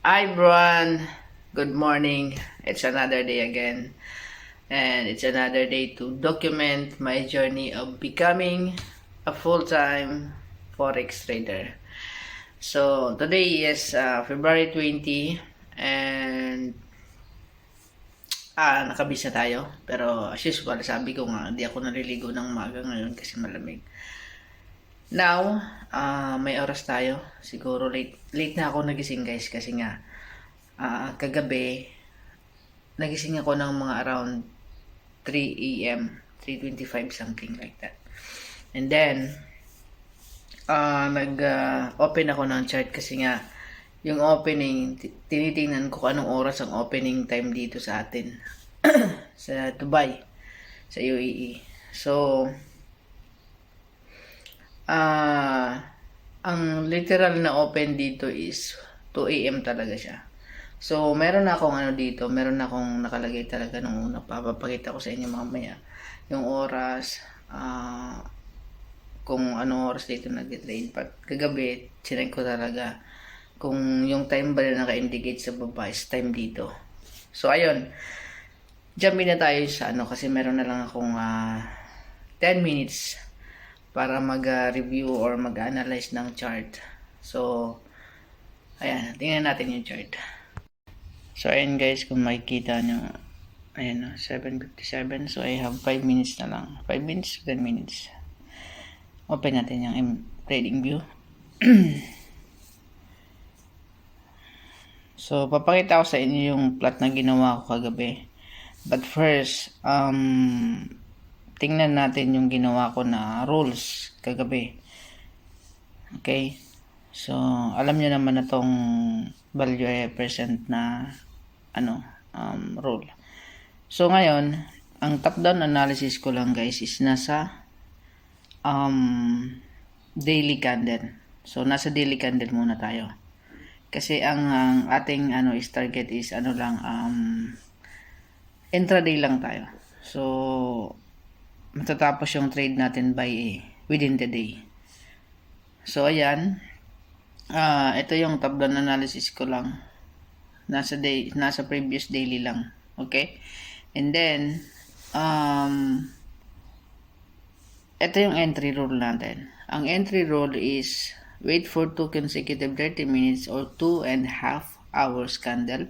Hi everyone, good morning. It's another day again, and it's another day to document my journey of becoming a full-time forex trader. So today is February 20, and nakabisa tayo. Pero as usual, sabi ko nga, hindi ako naliligo ng maga ngayon kasi malamig. Now, may oras tayo. Siguro late na ako nagising guys kasi nga kagabi nagising ako ng mga around 3 a.m. 3:25 something like that. And then nag-open ako ng chart kasi nga yung opening tinitingnan ko anong oras ang opening time dito sa atin sa Dubai, sa UAE. So ang literal na open dito is 2 a.m. talaga siya. So, meron akong dito, meron akong nakalagay talaga nung una. Papapakita ko sa inyo mamaya yung oras, kung anong oras dito nag-trade. But kagabi, chinek ko talaga kung yung time ba na naka-indicate sa baba is time dito. So, ayun. Jump na tayo sa kasi meron na lang akong 10 minutes para mag-review or mag-analyze ng chart. So, ayan, tingnan natin yung chart. So, ayan guys, kung makikita nyo, ayan 7:57. So, I have 5 minutes na lang. 5 minutes, 10 minutes. Open natin yung trading view. So, papakita ko sa inyo yung plot na ginawa ko kagabi. But first, tingnan natin yung ginawa ko na rules kagabi. Okay? So, alam nyo naman na tong value percent na rule. So, ngayon, ang top-down analysis ko lang guys is nasa daily candle. So, nasa daily candle muna tayo. Kasi ang ating is target is lang intraday lang tayo. So, matatapos yung trade natin by within the day. So, ayan. Ito yung top-down analysis ko lang. Nasa previous daily lang. Okay? And then, ito yung entry rule natin. Ang entry rule is wait for 2 consecutive 30 minutes or 2.5 hours candle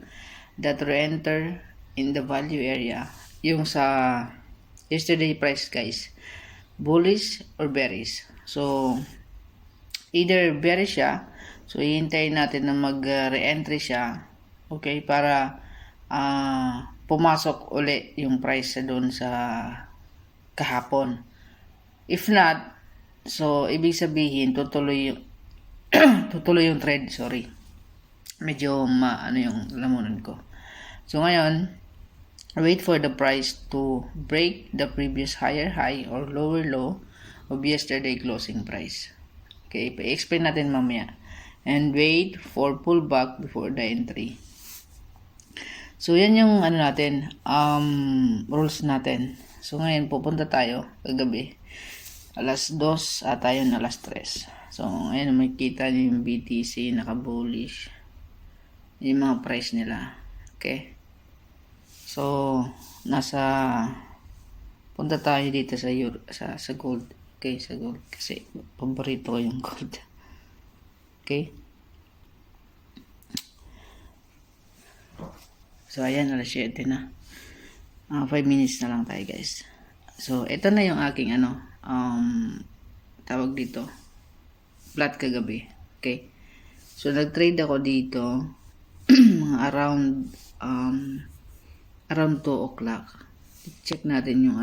that re-enter in the value area. Yung sa yesterday price guys, bullish or bearish. So, either bearish siya, so hihintayin natin na mag-re-entry siya, okay, para pumasok uli yung price doon sa kahapon. If not, so ibig sabihin tutuloy yung trade, sorry. Medyo yung lamunan ko. So ngayon, wait for the price to break the previous higher high or lower low of yesterday closing price. Okay, i-explain natin mamaya. And wait for pullback before the entry. So, yan yung natin, rules natin. So, ngayon, pupunta tayo kagabi. Alas 2 at tayo na alas 3. So, ngayon, makikita nyo yung BTC, naka-bullish. Yung mga price nila. Okay? So, punta tayo dito sa gold. Okay, sa gold. Kasi, paborito ko yung gold. Okay? So, ayan, alas 7 na. 5 minutes na lang tayo, guys. So, ito na yung aking, tawag dito, flat kagabi. Okay? So, nag-trade ako dito, mga around 2 o'clock. Check natin yung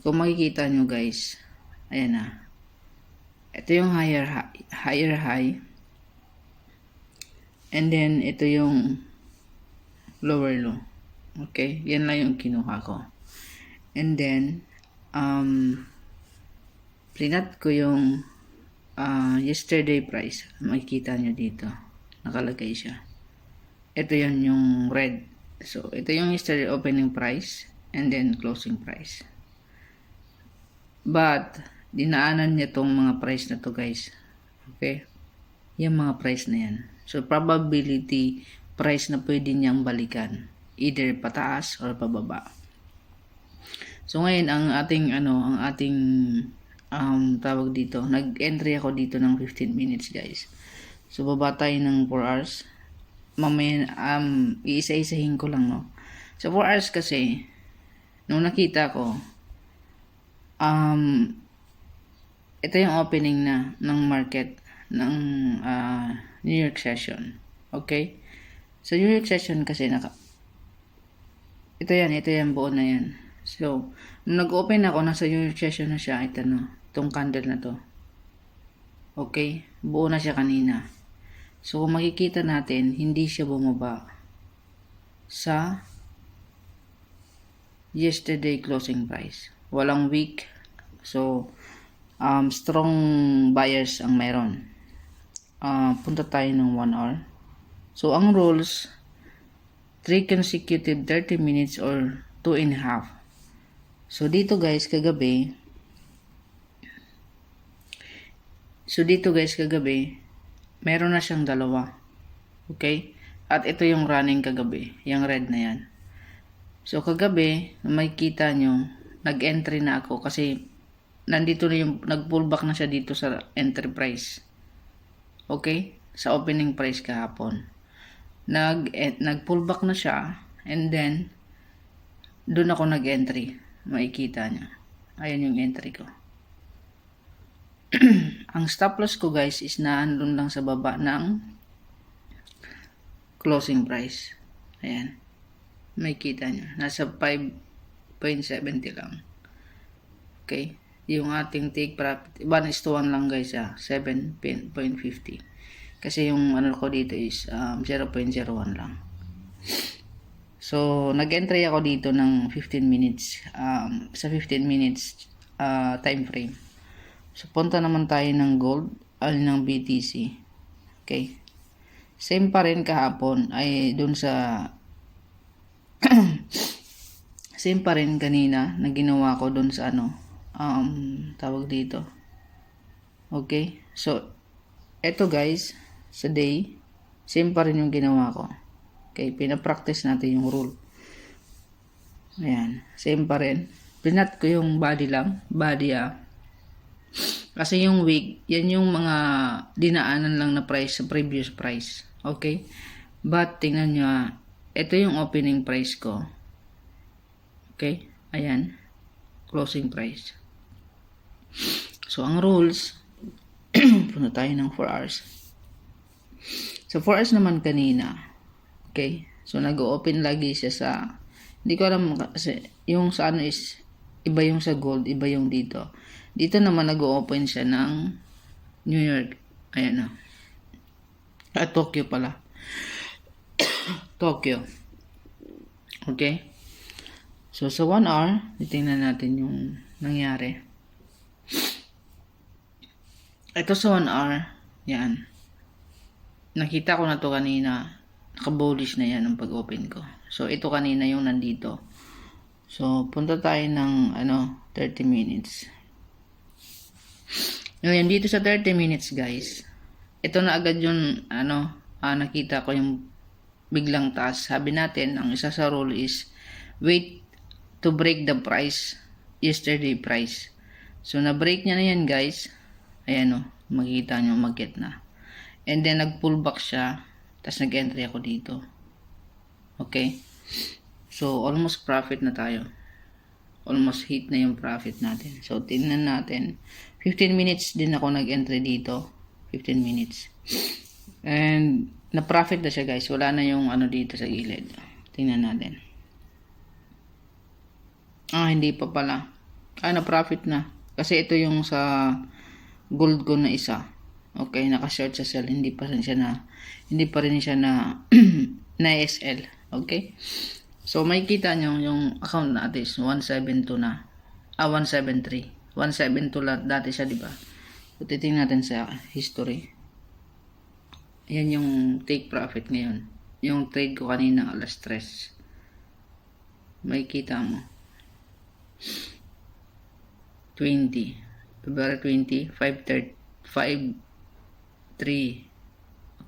kung makikita nyo, guys, ayan na. Ito yung higher high. And then, ito yung lower low. Okay? Yan lang yung kinuha ko. And then, prinat ko yung yesterday price. Makikita nyo dito. Nakalagay siya. Ito yun yung red. So, ito yung yesterday opening price and then closing price. But, dinaanan niya tong mga price na to guys. Okay? yung mga price na yan. So, probability price na pwede niyang balikan. Either pataas or pababa. So, ngayon, ang ating tawag dito, nag-entry ako dito ng 15 minutes, guys. So, baba tayo ng 4 hours. Mamaya, iisa-isahin ko lang, no. So, 4 hours kasi, nung nakita ko, ito yung opening na ng market ng New York session. Okay? So, New York session kasi ito yan, buo na yan. So, nung nag-open ako, nasa New York session na siya, ito no, itong candle na to. Okay? Buo na siya kanina. So, kung makikita natin, hindi siya bumaba sa yesterday closing price. Walang weak. So, strong buyers ang meron. Punta tayo ng 1 hour. So, ang rules, 3 consecutive 30 minutes or 2.5. So, dito guys, kagabi, meron na siyang dalawa. Okay? At ito yung running kagabi. Yung red na yan. So, kagabi, makikita nyo, nag-entry na ako kasi nandito na yung, nag-pullback na siya dito sa entry price. Okay? Sa opening price kahapon. Nag-pullback na siya and then, doon ako nag-entry. Makikita nyo. Ayan yung entry ko. Ang stop loss ko guys is naandun lang sa baba ng closing price. Ayan. Makikita nyo. Nasa 5.70 lang. Okay. Yung ating take profit, 1:1 lang guys, 7.50. Kasi yung ano ko dito is 0.01 lang. So, nag-entry ako dito ng 15 minutes, sa 15 minutes time frame. So, punta naman tayo ng gold, ng BTC. Okay. Same pa rin kahapon, ay dun sa same pa rin kanina na ginawa ko dun sa tawag dito. Okay. So, eto guys, sa day, same pa rin yung ginawa ko. Okay, pinapractice natin yung rule. Ayan, same pa rin. Pinat ko yung body lang, kasi yung week, yan yung mga dinaanan lang na price sa previous price. Okay? But, tingnan nyo, ito yung opening price ko. Okay? Ayan. Closing price. So, ang rules, punta tayo ng 4 hours. So, 4 hours naman kanina. Okay? So, nag-open lagi siya sa, hindi ko alam kasi, yung sa ano is, iba yung sa gold, iba yung dito. Dito naman nag-open siya ng New York. Ayan na. Tokyo pala. Tokyo. Okay? So, sa 1 hour, titingnan natin yung nangyari. Ito sa 1 hour, yan. Nakita ko na to kanina. Naka-bullish na yan ang pag-open ko. So, ito kanina yung nandito. So, punta tayo ng 30 minutes. Ngayon, dito sa 30 minutes, guys, ito na agad yung, nakita ko yung biglang taas. Sabi natin, ang isa sa rule is, wait to break the price, yesterday price. So, na-break niya na yan, guys. Ayan, makikita nyo, mag-get na. And then, nag-pull back siya. Tapos, nag-entry ako dito. Okay? So, almost profit na tayo. Almost hit na yung profit natin. So, tingnan natin. 15 minutes din ako nag-entry dito. 15 minutes. And, na-profit na siya guys. Wala na yung dito sa gilid. Tingnan natin. Hindi pa pala. Na-profit na. Kasi ito yung sa gold ko na isa. Okay, naka-short sa sell. Hindi pa rin siya na na SL. Okay? So, makikita nyo yung account natin is 172 na. 173. 172 lang dati siya, di ba? So, titingnan natin sa history. Ayan yung take profit ngayon. Yung trade ko kanina alas 3. Makikita mo. 20. February 20, 5.3.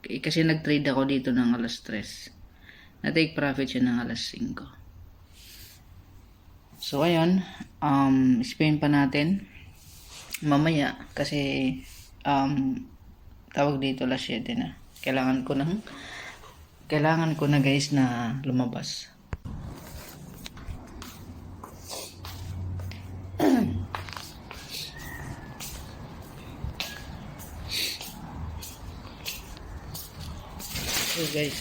Kasi nag-trade ako dito ng alas 3. Na-take profit siya ng alas 5. So, ayun. Spin pa natin. Mamaya. Kasi, tawag dito alas 7 na. Kailangan ko na guys na lumabas. So guys,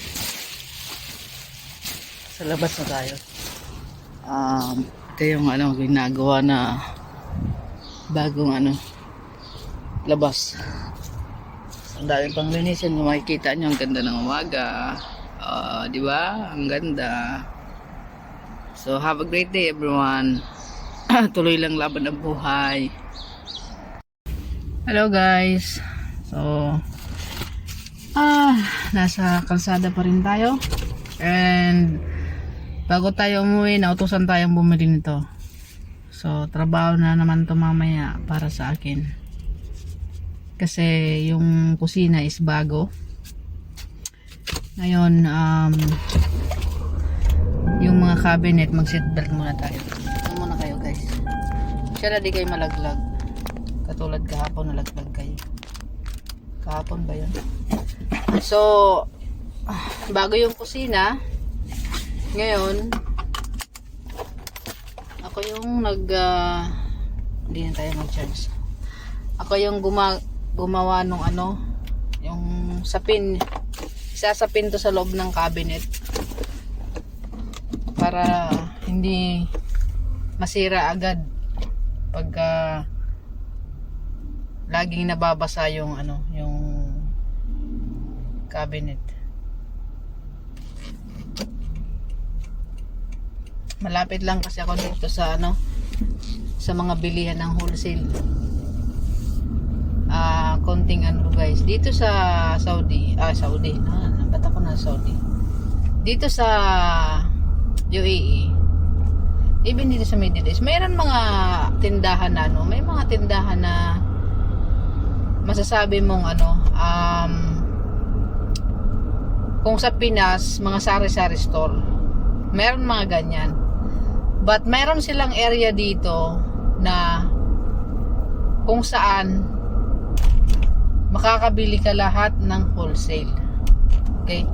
sa labas na tayo. Ito yung ginagawa na bagong labas. Ang dami pang linisan. Makikita nyo, ang ganda ng umaga. Di ba? Ang ganda. So, have a great day everyone. Tuloy lang laban ng buhay. Hello guys. So, nasa kalsada pa rin tayo. And bago tayo umuwi, nautusan tayong bumili nito. So, trabaho na naman to mamaya para sa akin. Kasi yung kusina is bago. Ngayon, yung mga cabinet, mag-seatbelt muna tayo. Ano muna kayo guys? Siya na di kayo malaglag. Katulad kahapon, nalaglag kayo. Kahapon ba yun? So, bago yung kusina, ngayon, ako yung hindi na tayo mag-charge. Ako yung gumawa nung yung sapin. Isasapin to sa loob ng cabinet. Para hindi masira agad pagka laging nababasa yung yung cabinet. Malapit lang kasi ako dito sa sa mga bilihan ng wholesale. Konting guys, dito sa Saudi, ba't ako na Saudi? Dito sa UAE, even dito sa Middle East, mayroon mga tindahan na may mga tindahan na masasabi mong kung sa Pinas, mga sari-sari store, meron mga ganyan. But meron silang area dito na kung saan makakabili ka lahat ng wholesale. Okay?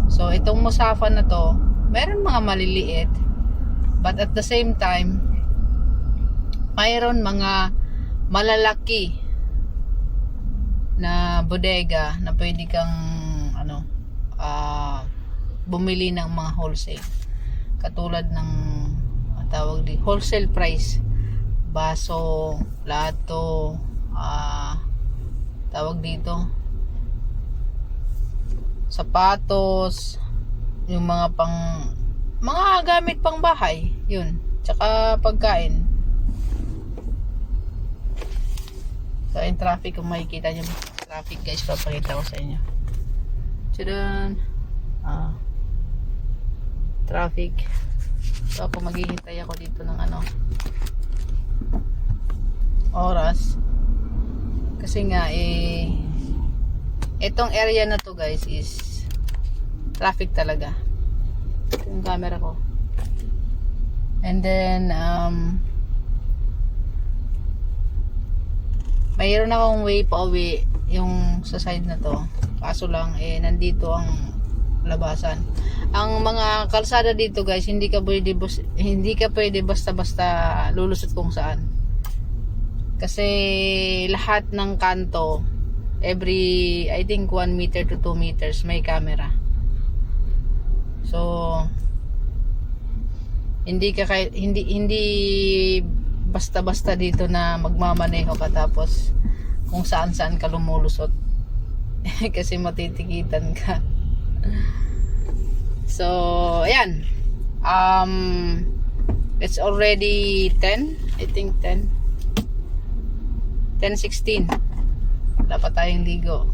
So, itong Musafa na to, meron mga maliliit, but at the same time, mayroon mga malalaki na bodega na pwede kang bumili ng mga wholesale. Katulad ng tawag di wholesale price. Baso, plato, tawag dito sapatos, yung mga gamit pang bahay, yun, tsaka pagkain. So in traffic, kung makikita nyo traffic guys, papakita ko sa inyo. Tadaan! Traffic. So ako maghihintay ako dito ng oras. Kasi nga itong area na to guys is traffic talaga. Ito yung camera ko. And then mayroon akong way pa uwi yung sa side na to. Kaso lang nandito ang labasan. Ang mga kalsada dito guys, hindi ka pwede basta-basta lulusot kung saan. Kasi lahat ng kanto, every I think 1 meter to 2 meters may camera. So hindi basta-basta dito na magmamaneho ka tapos kung saan-saan ka lumulusot. Kasi matitikitan ka. So ayan, it's already 10, I think 10:16. Wala pa tayong ligo.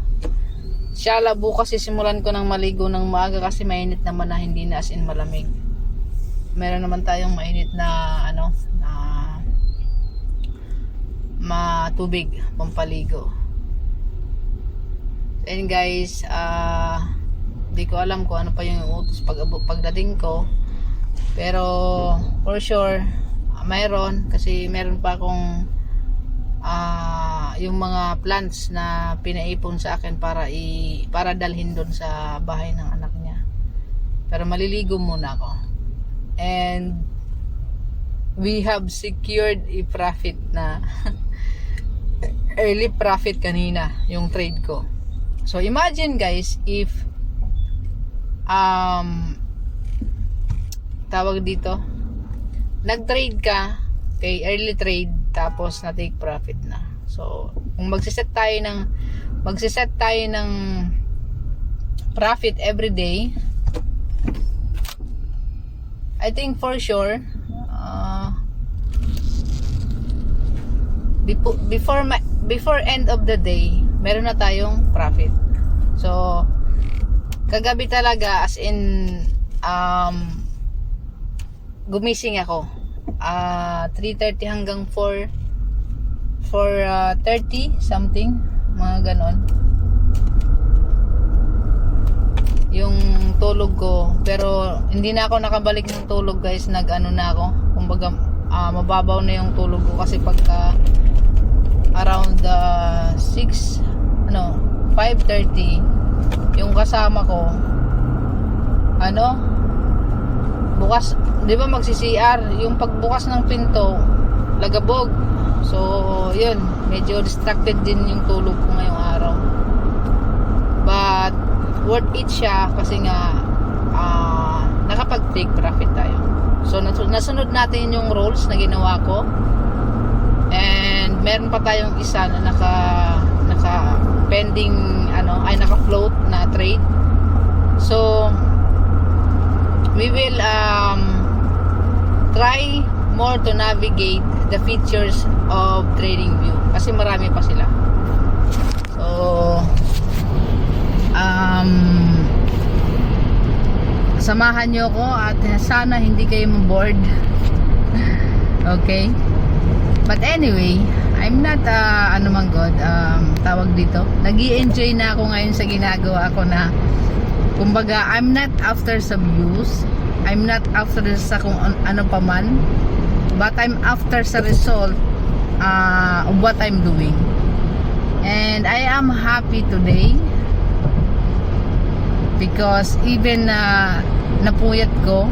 Inshallah bukas sisimulan ko ng maligo ng maaga kasi mainit naman na, hindi na as in malamig. Meron naman tayong mainit na matubig pampaligo. And guys, Di ko alam kung ano pa yung utos pagdating ko. Pero for sure, mayroon kasi meron pa akong yung mga plants na pinaipon sa akin para dalhin doon sa bahay ng anak niya. Pero maliligo muna ako. And we have secured a profit na early profit kanina yung trade ko. So imagine guys, if tawag dito, nag-trade ka kay early trade tapos na take profit na. So kung magsiset tayo ng profit every day, I think for sure before end of the day meron na tayong profit. So kagabi talaga, as in gumising ako 3:30 hanggang 4:30 something, mga ganon yung tulog ko. Pero hindi na ako nakabalik ng tulog guys, nag-ano na ako, kumbaga mababaw na yung tulog ko kasi pagka around 5:30 yung kasama ko bukas, di ba magsi-CR, yung pagbukas ng pinto lagabog. So yun, medyo distracted din yung tulog ko ngayong araw, but worth it siya kasi nga nakapag take profit tayo. So nasunod natin yung rules na ginawa ko, and meron pa tayong isa na naka pending naka float na trade. So we will try more to navigate the features of TradingView kasi marami pa sila. So samahan nyo ko at sana hindi kayo ma-bored. Okay, but anyway, I'm not tawag dito, nag-i-enjoy na ako ngayon sa ginagawa ko, na kumbaga I'm not after sa views, I'm not after sa kung ano pa man, but I'm after sa result of what I'm doing. And I am happy today because even napuyat ko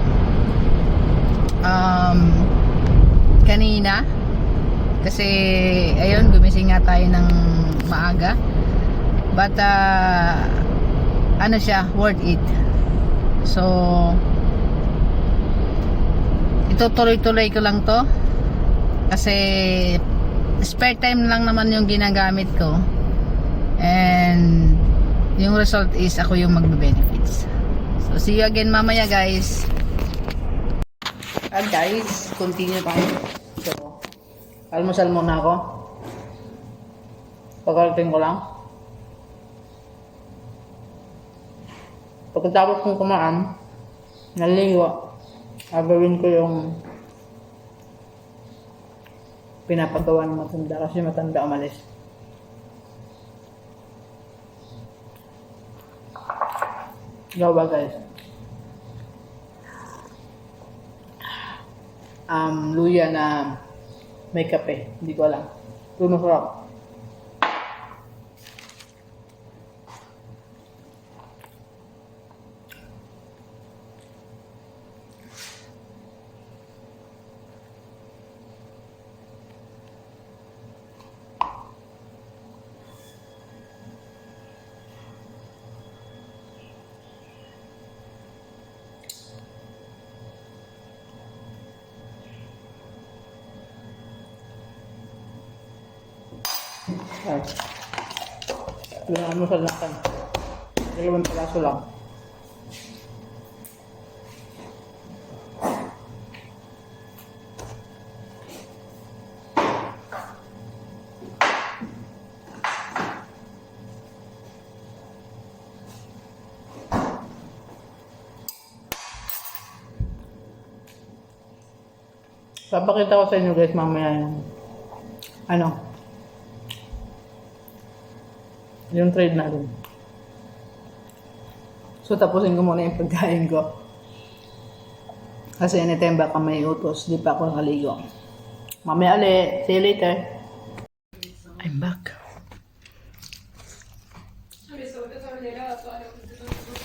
kanina kasi ayun, gumising nga tayo ng maaga, but siya, worth it. So itutuloy-tuloy ko lang to kasi spare time lang naman yung ginagamit ko, and yung result is ako yung magbe-benefits. So see you again mamaya guys. Guys, continue tayo. So almusal muna ako, pagkarating ko lang. Pagkatapos kong kumaan, naliwa, gagawin ko yung pinapagawa ng matanda kasi matanda umalis. Gawa guys, luya na may kape, hindi ko alam, masarap. Ay, yung almusal natin, 2 piraso lang. Papakita ko sa inyo guys mamaya yung trade natin. So, tapusin ko muna yung pagkain ko. Kasi anytime baka may utos, di pa ako nakaligo. Mamaya ulit. See you later. I'm back.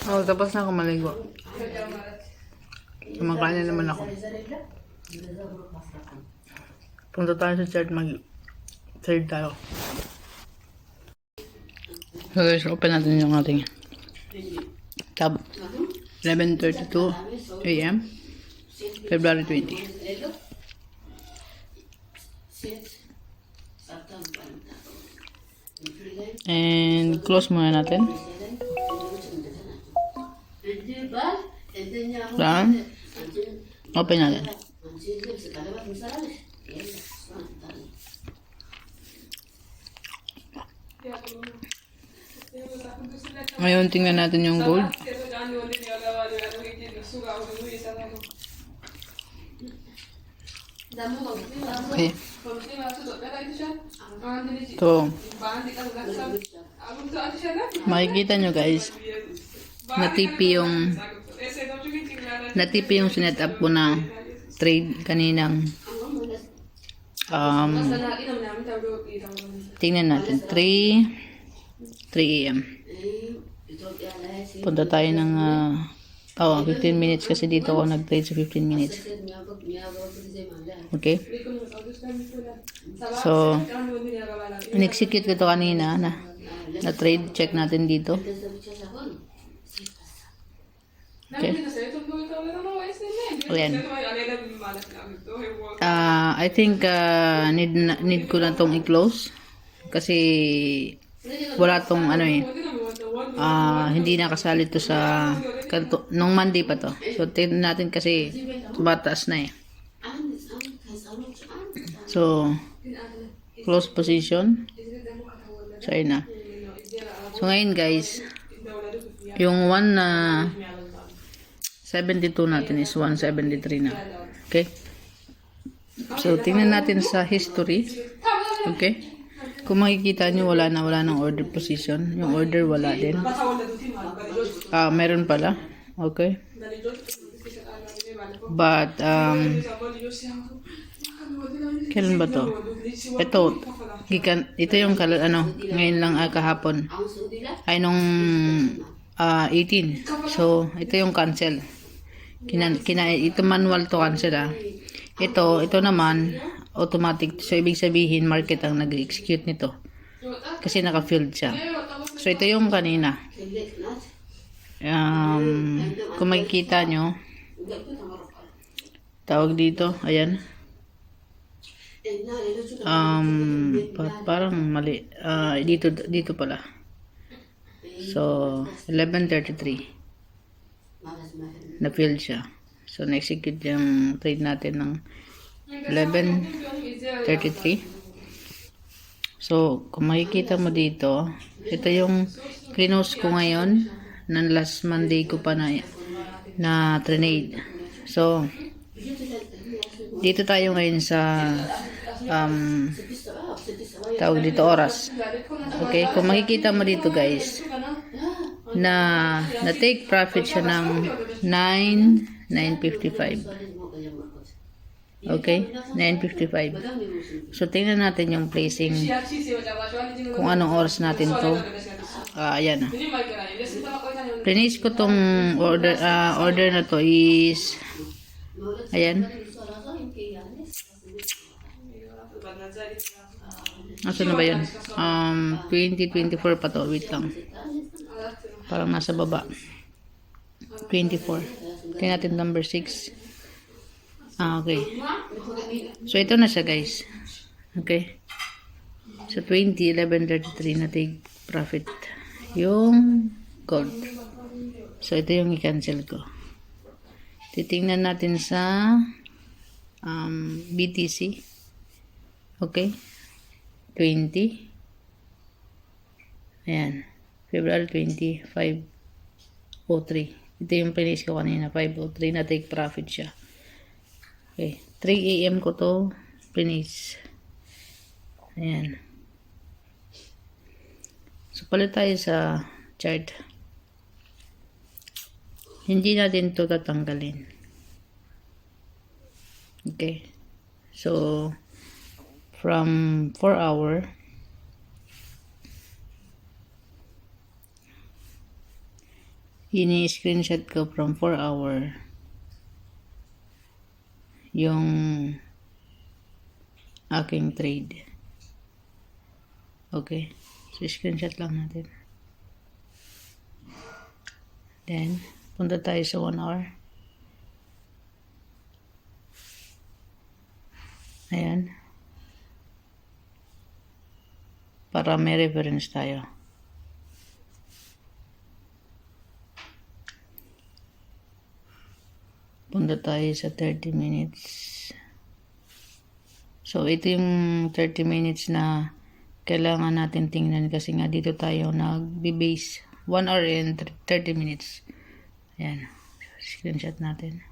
Oh, tapos na ako maligo. Kumakain na naman ako. Punta tayo sa church, mag-third tayo. So guys, open natin yung ating tab. 11:32 a.m. February 20. And close muna natin. Saan? Open natin. Ngayon, tingnan natin yung gold. Okay. So, makikita nyo guys, natipi yung sinet up ko na trade kaninang tingnan natin 3 a.m. Punta tayo ng 15 minutes kasi dito ako nag-trade sa 15 minutes. Okay? So, in-execute ko ito kanina na trade. Check natin dito. Okay. Ayan. I think need ko na tong i-close kasi wala tong hindi nakasali to sa nung Monday pa to. So tingnan natin kasi tumataas na eh. So close position. So ayun na. So ngayon guys, yung 72 natin is 173 na. Okay? So tingnan natin sa history. Okay? Kung makikita nyo, wala ng order position. Yung order, wala din. Meron pala. Okay. But, kailan ba to? Ito yung ngayon lang kahapon. Ay, nung 18. So, ito yung cancel. Ito manual to cancel Ito naman, automatic. So, ibig sabihin, market ang nag-execute nito. Kasi naka-filled siya. So, ito yung kanina. Kung makikita nyo, tawag dito, ayan. Parang mali. Dito pala. So, 11:33. Na-filled siya. So, na-execute yung trade natin ng 11:33. So, kung makikita mo dito, ito yung close ko ngayon ng last Monday ko pa na trade. So, dito tayo ngayon sa tawag dito oras. Okay, kung makikita mo dito guys, na take profit siya ng 9:55. Okay? 9:55. So, tingnan natin yung placing. Kung anong oras natin to. Ayan. Finish ko tong order na to is ayan. Asa na ba yun? 2024 pa to. Wait lang. Parang nasa baba. 24. Tingnan natin number 6. Okay. So, ito na siya, guys. Okay. So, 11:33 na take profit. Yung gold. So, ito yung i-cancel ko. Titingnan natin sa BTC. Okay. 20. Ayan. February 20, 5:03. Ito yung finish ko kanina. 5:03 na take profit siya. Okay. 3 a.m. ko to finish. Ayan. So, palit tayo sa chart. Hindi natin to tatanggalin. Okay. So, from 4 hour, ini-screenshot ko from 4 hour yung aking trade. Okay. So, screenshot lang natin. Then, punta tayo sa 1 hour. Ayan. Para may reference tayo. Punta tayo sa 30 minutes. So, ito yung 30 minutes na kailangan natin tingnan kasi nga dito tayo nag-base 1 hour and 30 minutes. Ayan. Screenshot natin.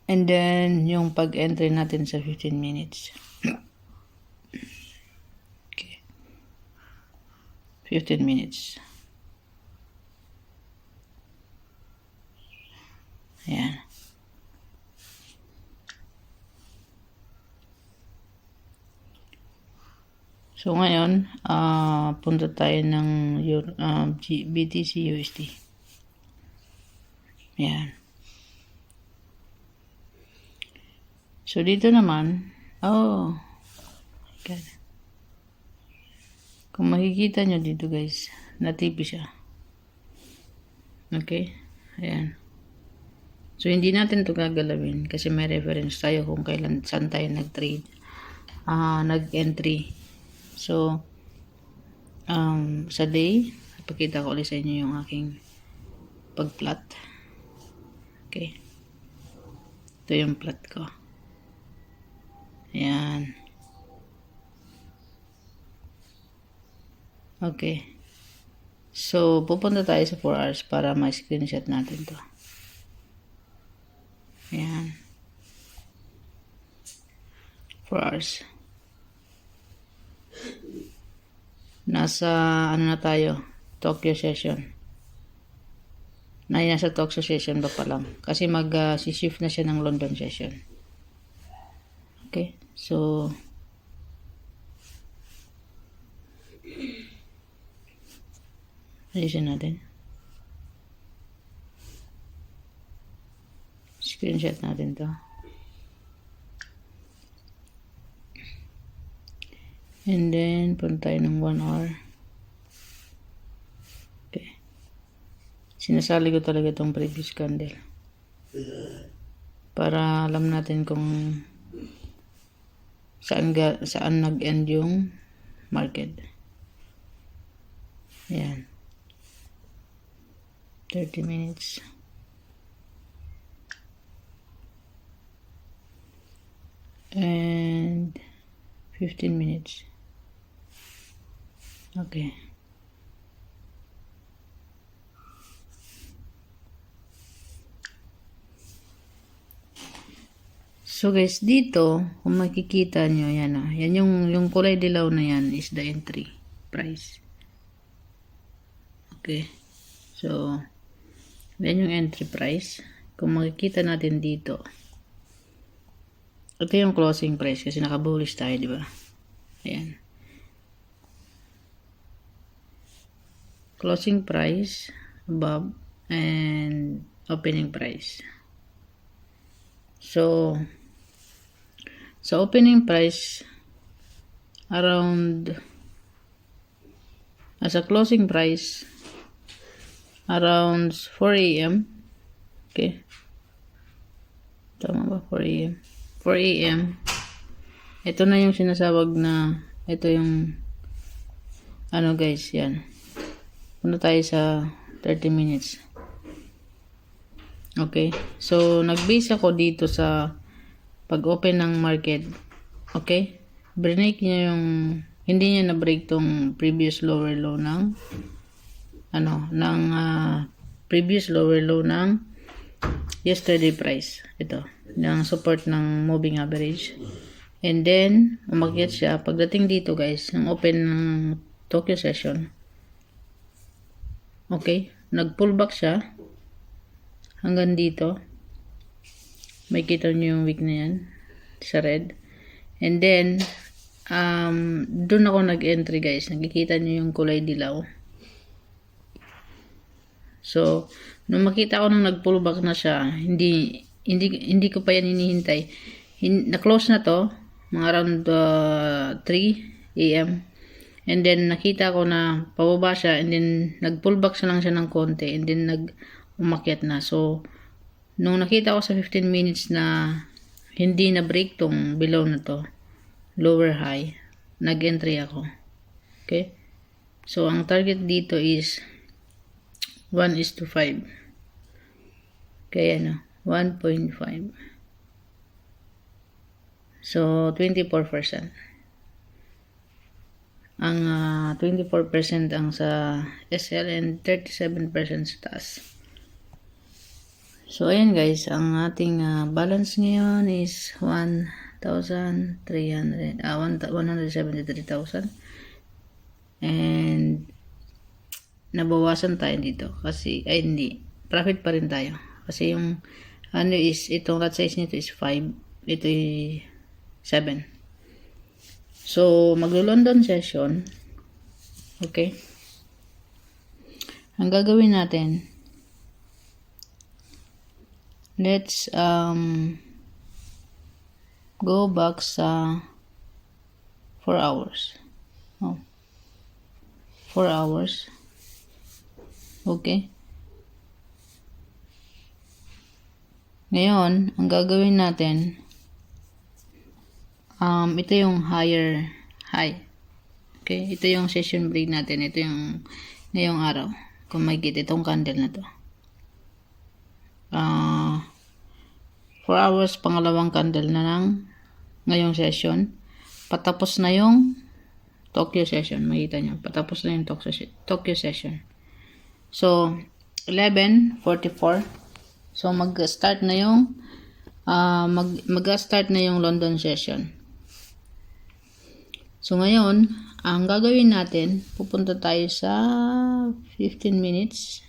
And then, yung pag-entry natin sa 15 minutes. Okay. 15 minutes. Ayan. So, ngayon, punta tayo ng BTC USD. Ayan. So, dito naman, oh, God. Kung makikita nyo dito guys, natipi siya. Okay? Ayan. So, hindi natin ito gagalawin kasi may reference tayo kung kailan, saan tayo nag-trade, nag-entry. So, sa day, ipakita ko ulit sa inyo yung aking pag-plot. Okay. Ito yung plot ko. Ayan. Okay. So, pupunta tayo sa 4 hours para ma-screenshot natin to. Ayan. 4 hours. Nasa, ano na tayo? Tokyo session. Nasa Tokyo session ba pa lang? Kasi mag-shift na siya ng London session. Okay. So, alisin natin. Screenshot natin to. And then, punta tayo ng 1 hour. Okay. Sinasali ko talaga itong previous candle. Para alam natin kung saan nag-end yung market. Ayan. 30 minutes. And 15 minutes. Okay. So guys, dito, kung makikita nyo, yan yan yung kulay dilaw na yan is the entry price. Okay. So, yan yung entry price. Kung makikita natin dito, ito yung closing price kasi naka-bullish tayo, di ba? Ayan. Closing price above and opening price. So, sa opening price around as a closing price around 4 AM. Okay. Tama ba? 4 AM. 4 AM. Ito na yung sinasawag na ito yung ano guys, yan. Punta tayo sa 30 minutes. Okay. So, nag-base ako dito sa pag-open ng market. Okay. Break niya yung, hindi niya na-break tong previous lower low ng previous lower low ng yesterday price. Ito. Ng support ng moving average. And then, umakyat siya. Pagdating dito guys, ng open ng Tokyo session. Okay. nag-pullback siya hanggang dito. May kita nyo yung wick na yan sa red. And then, doon ako nag-entry guys. Nakikita nyo yung kulay dilaw. So, nung makita ko nung nag-pullback na siya, hindi ko pa yan hinihintay. Na-close na to, mga around 3 a.m. And then, nakita ko na pababa siya, and then, nag-pullback siya lang siya ng konti, and then, umakyat na. So, nung nakita ko sa 15 minutes na hindi na break tong below na to, lower high, nag-entry ako. Okay? So, ang target dito is 1:5. Kaya 1.5. So, 24%. Ang 24% ang sa SL and 37% sa taas. So, ayan guys, ang ating balance ngayon is 173,000. And nabawasan tayo dito kasi hindi, profit pa rin tayo kasi yung is itong lot size nito is 5, ito is 7. So maglo-London session. Okay, ang gagawin natin, let's go back sa 4 hours. 4 hours. Okay. Ngayon, ang gagawin natin, ito yung higher high. Okay, ito yung session break natin. Ito yung ngayong araw. Kung makikita itong candle na to. 4 hours, pangalawang candle na ng ngayong session. Patapos na yung Tokyo session. Makita nyo. Patapos na yung Tokyo session. So, 11:44. So, mag-start na yung mag-start na yung London session. So, ngayon, ang gagawin natin, pupunta tayo sa 15 minutes.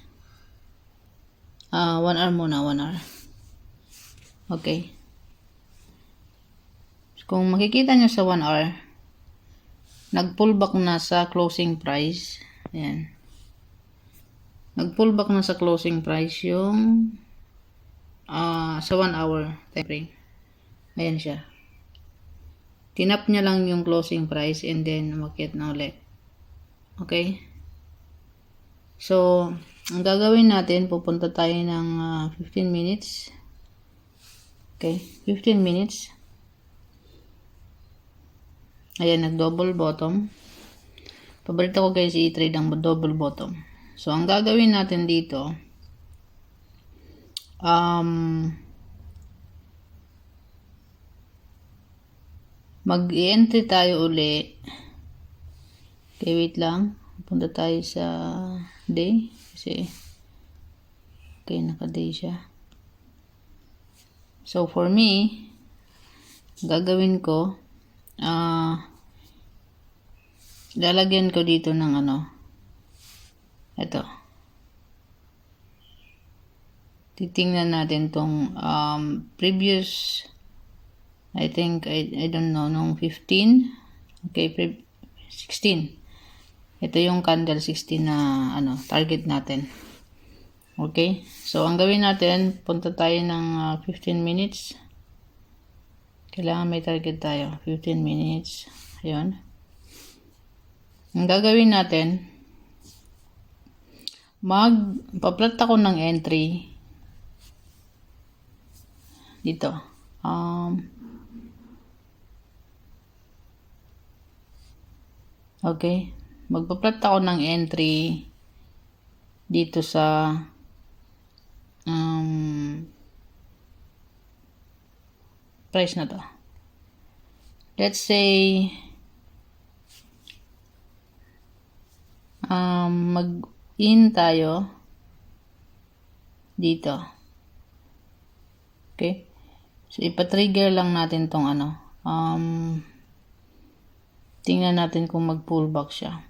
1 hour muna, 1 hour. Okay. So, kung makikita nyo sa 1 hour, nag-pullback na sa closing price. Ayan. Nag-pullback na sa closing price yung sa 1 hour time frame. Ayan siya. Tinap niya lang yung closing price and then umakyat na ulit. Okay? So, ang gagawin natin, pupunta tayo ng 15 minutes. Okay? 15 minutes. Ayan, nag-double bottom. Paborito ko guys i-trade ang double bottom. So, ang gagawin natin dito, mag-entry tayo uli. Okay, wait lang. Punta tayo sa day. Kasi, okay, naka-day siya. So, for me, gagawin ko, lalagyan ko dito ng ito. Titingnan natin tong previous, I think, I don't know, nung 15. Okay, 16. Ito yung candle 16 na target natin. Okay, so ang gawin natin, punta tayo ng 15 minutes. Kailangan may target tayo, 15 minutes. Ayun. Ang gagawin natin, magpa-plot ako ng entry dito. Okay, magpa-plot ako ng entry dito sa price na to. Let's say mag-in tayo dito. Okay? So, ipa-trigger lang natin tong tingnan natin kung mag-pullback siya.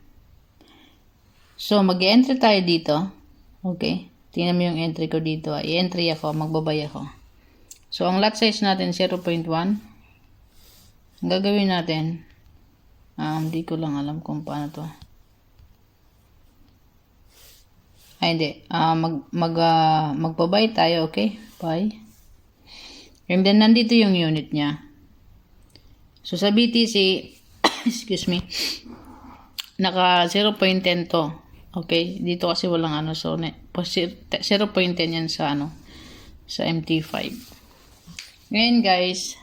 So, mag-entry tayo dito. Okay? Tingnan mo yung entry ko dito. I-entry ako, magbabay ako. So, ang lot size natin, 0.1. Ang gagawin natin, di ko lang alam kung paano to. Hindi. Magpa-buy tayo, okay? Buy. And then, nandito yung unit niya. So, sa BTC, excuse me, naka 0.10 to. Okay? Dito kasi walang ano. So, 0.10 yan sa ano, sa MT5. Ngayon, guys,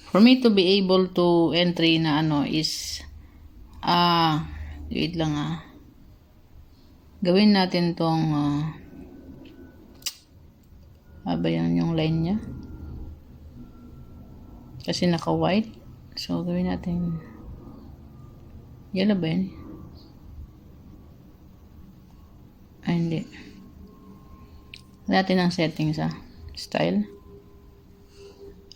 for me to be able to entry na ano is, wait lang gawin natin tong, ba yan yung line niya? Kasi naka-white. So, gawin natin, yellow ba yun? Hindi. Natin ang settings style.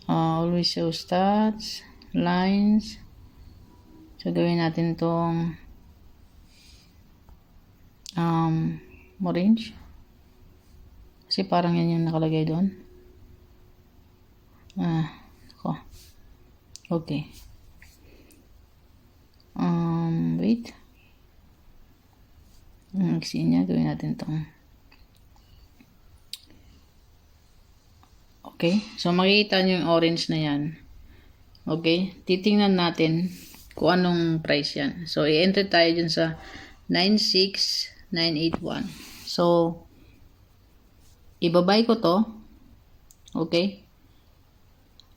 Always show stats, lines. So, gawin natin tong orange. Kasi parang yan yung nakalagay doon. Ako. Okay. Wait. Ang iksi niya, gawin natin tong. Okay. So, makikita nyo yung orange na yan. Okay. Titingnan natin kung anong price yan. So, i-enter tayo dun sa 96981. So, ibabay ko to. Okay.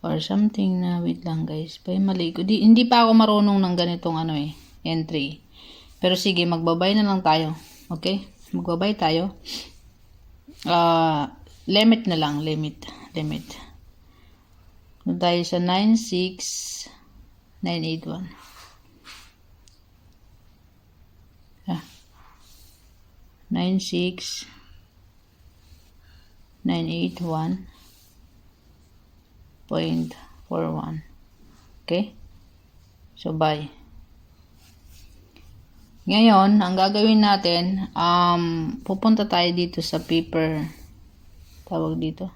Or something na, wait lang guys. Mali ko. Hindi pa ako marunong ng ganitong entry. Pero sige, magbabay na lang tayo. Okay? Magbabay tayo. Limit na lang. Limit. Tayo sa 96981. 96981.41. Okay? So, buy. Ngayon, ang gagawin natin, pupunta tayo dito sa paper, tawag dito,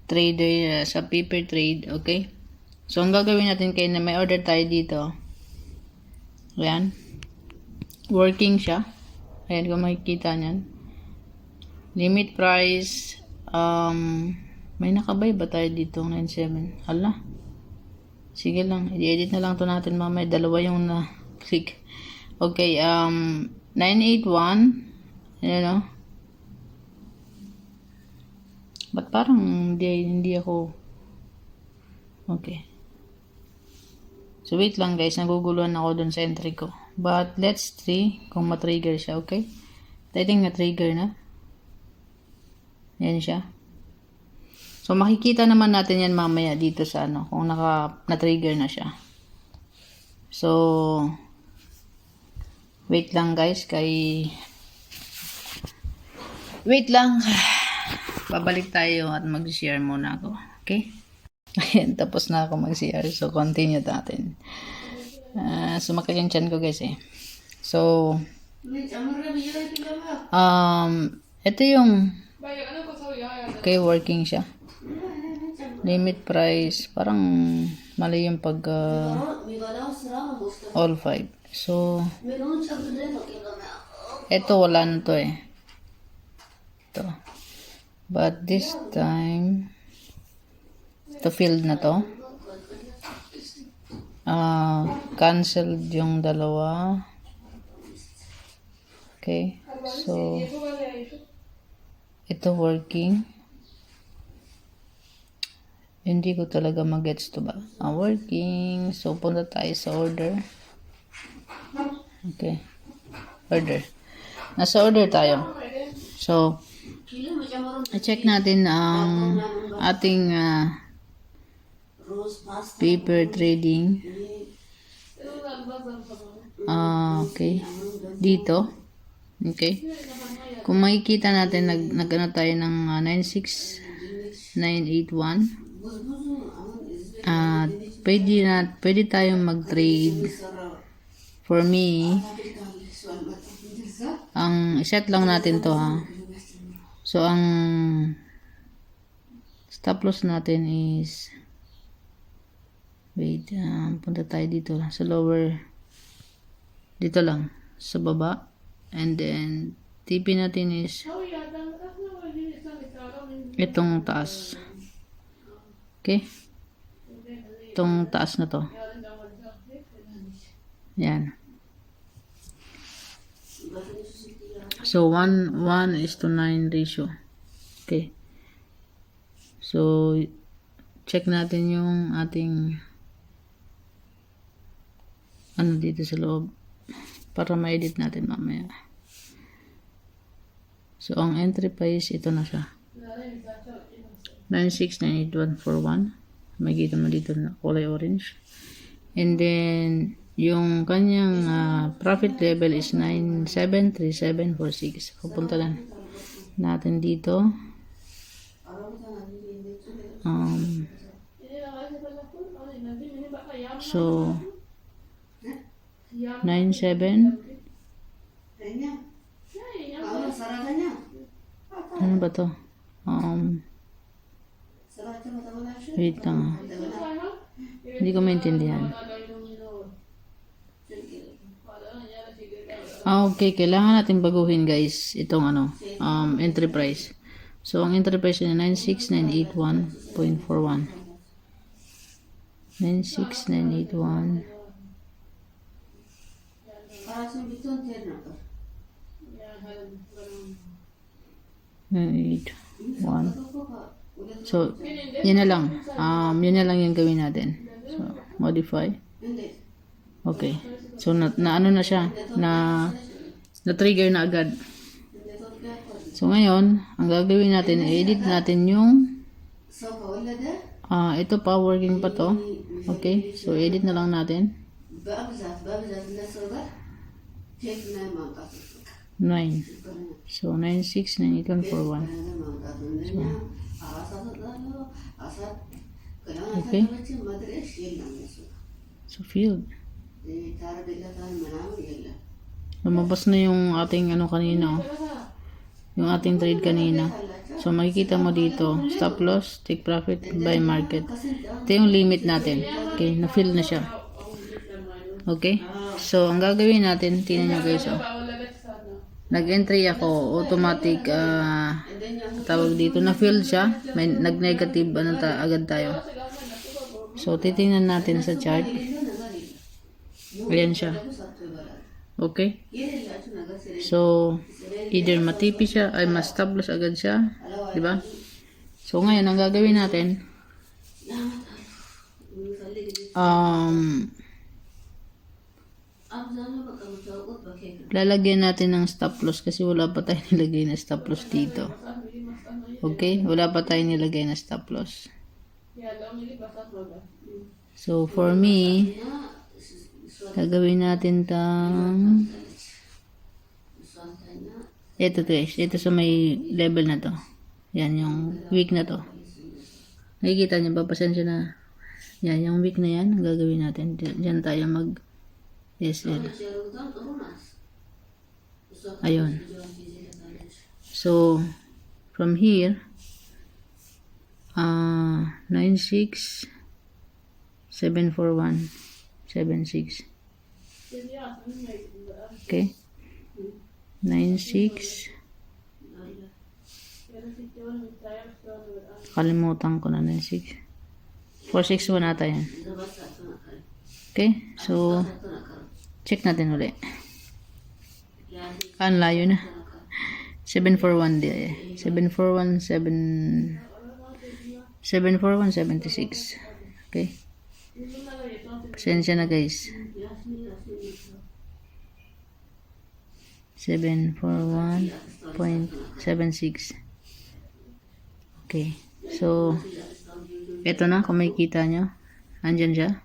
trader, sa paper trade, okay? So, ang gagawin natin kayo na may order tayo dito, ayan, working siya, ayan kung makikita nyan, limit price, may nakabay ba tayo dito, 97, hala, sige lang, i-edit na lang to natin mamaya, dalawa yung na-click. Okay, 981, Ba't parang hindi ako, okay. So, wait lang guys, naguguluhan ako dun sa entry ko. But, let's see kung matrigger siya, okay? I think na-trigger na. Yan siya. So, makikita naman natin yan mamaya dito sa kung na-trigger na siya. So, wait lang guys, wait lang. Babalik tayo at mag-share muna ako. Okay? Ayan, tapos na ako mag-share. So, continue natin. Sumakit yung chan ko guys So, ito yung okay, working siya. Limit price. Parang mali yung pag all 5. So, ito wala na to Ito. But this time, ito field na to. Canceled yung dalawa. Okay. So, ito working. Hindi ko talaga mag-gets to ba? Working. So, punta tayo sa order. Okay. Order. Nasa order tayo. So, i-check natin ang ating paper trading. Okay. Dito. Okay. Kung makikita natin, nag-ano tayo ng 96981. Pwede tayong mag-trade. For me, ang set lang natin to ha. So, ang stop loss natin is wait, punta tayo dito sa lower, dito lang sa baba, and then TP natin is itong taas. Okay, itong taas na to, yan. So 1:9 ratio. Okay, so check natin yung ating ano dito sa loob para ma-edit natin mamaya. So ang entry price, ito na siya, 9698141. Makikita mo dito na kulay orange, and then yung kanyang profit level is 973746. Pupunta lang natin dito, so 97, ano ba to, wait lang, hindi ko maintindihan. Okay, kailangan natin baguhin guys itong entry price. So ang entry price na 96981.41, 96981 981. So yun na lang, yun na lang yung gawin natin. So modify. Okay, so na ano na siya, na trigger na agad. So ngayon ang gagawin natin, edit natin yung ito pa, working pa to. Okay, so edit na lang natin 9. So 9698141. Okay, so field, lumabas na yung ating kanina, yung ating trade kanina. So makikita mo dito, stop loss, take profit, buy market. Ito yung limit natin. Okay, na-fill na siya. Okay, so ang gagawin natin, tingnan nyo guys, nag-entry ako, automatic tawag dito, na-fill siya, may nag-negative agad tayo. So titingnan natin sa chart, ayan siya. Okay, so either matipi siya ay ma-stop loss agad siya, diba? So ngayon ang gagawin natin, lalagyan natin ng stop loss kasi wala pa tayo nilagay na stop loss dito. Okay, wala pa tayo nilagay na stop loss. So for me, gagawin natin ito guys, ito sa may level na to, yan yung week na to, nakikita nyo ba, pasensya na, yan yung week na yan, ang gagawin natin, dyan tayo mag SL, ayun. So from here 9674176. Okay, 96, kalimutan ko na, 96 461 ata yan. Okay, so check natin ulit. Ang layo na, 741 di 74176. Okay, pasensya na guys, 741.76. Okay, so ito na, kung makikita nyo, andyan siya.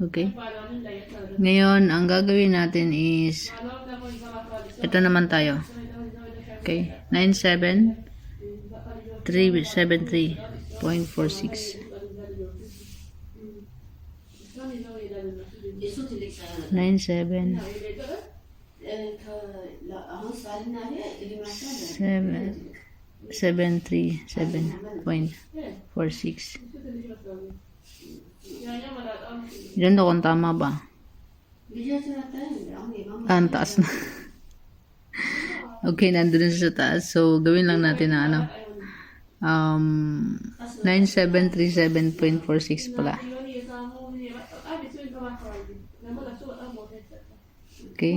Okay, ngayon ang gagawin natin is ito naman tayo. Okay, 97373.46, 97 737.46. Diyan daw kung tama ba? Ang taas na. Okay, nandun siya sa taas. So, gawin lang natin na ano. 9737.46 pala. Okay.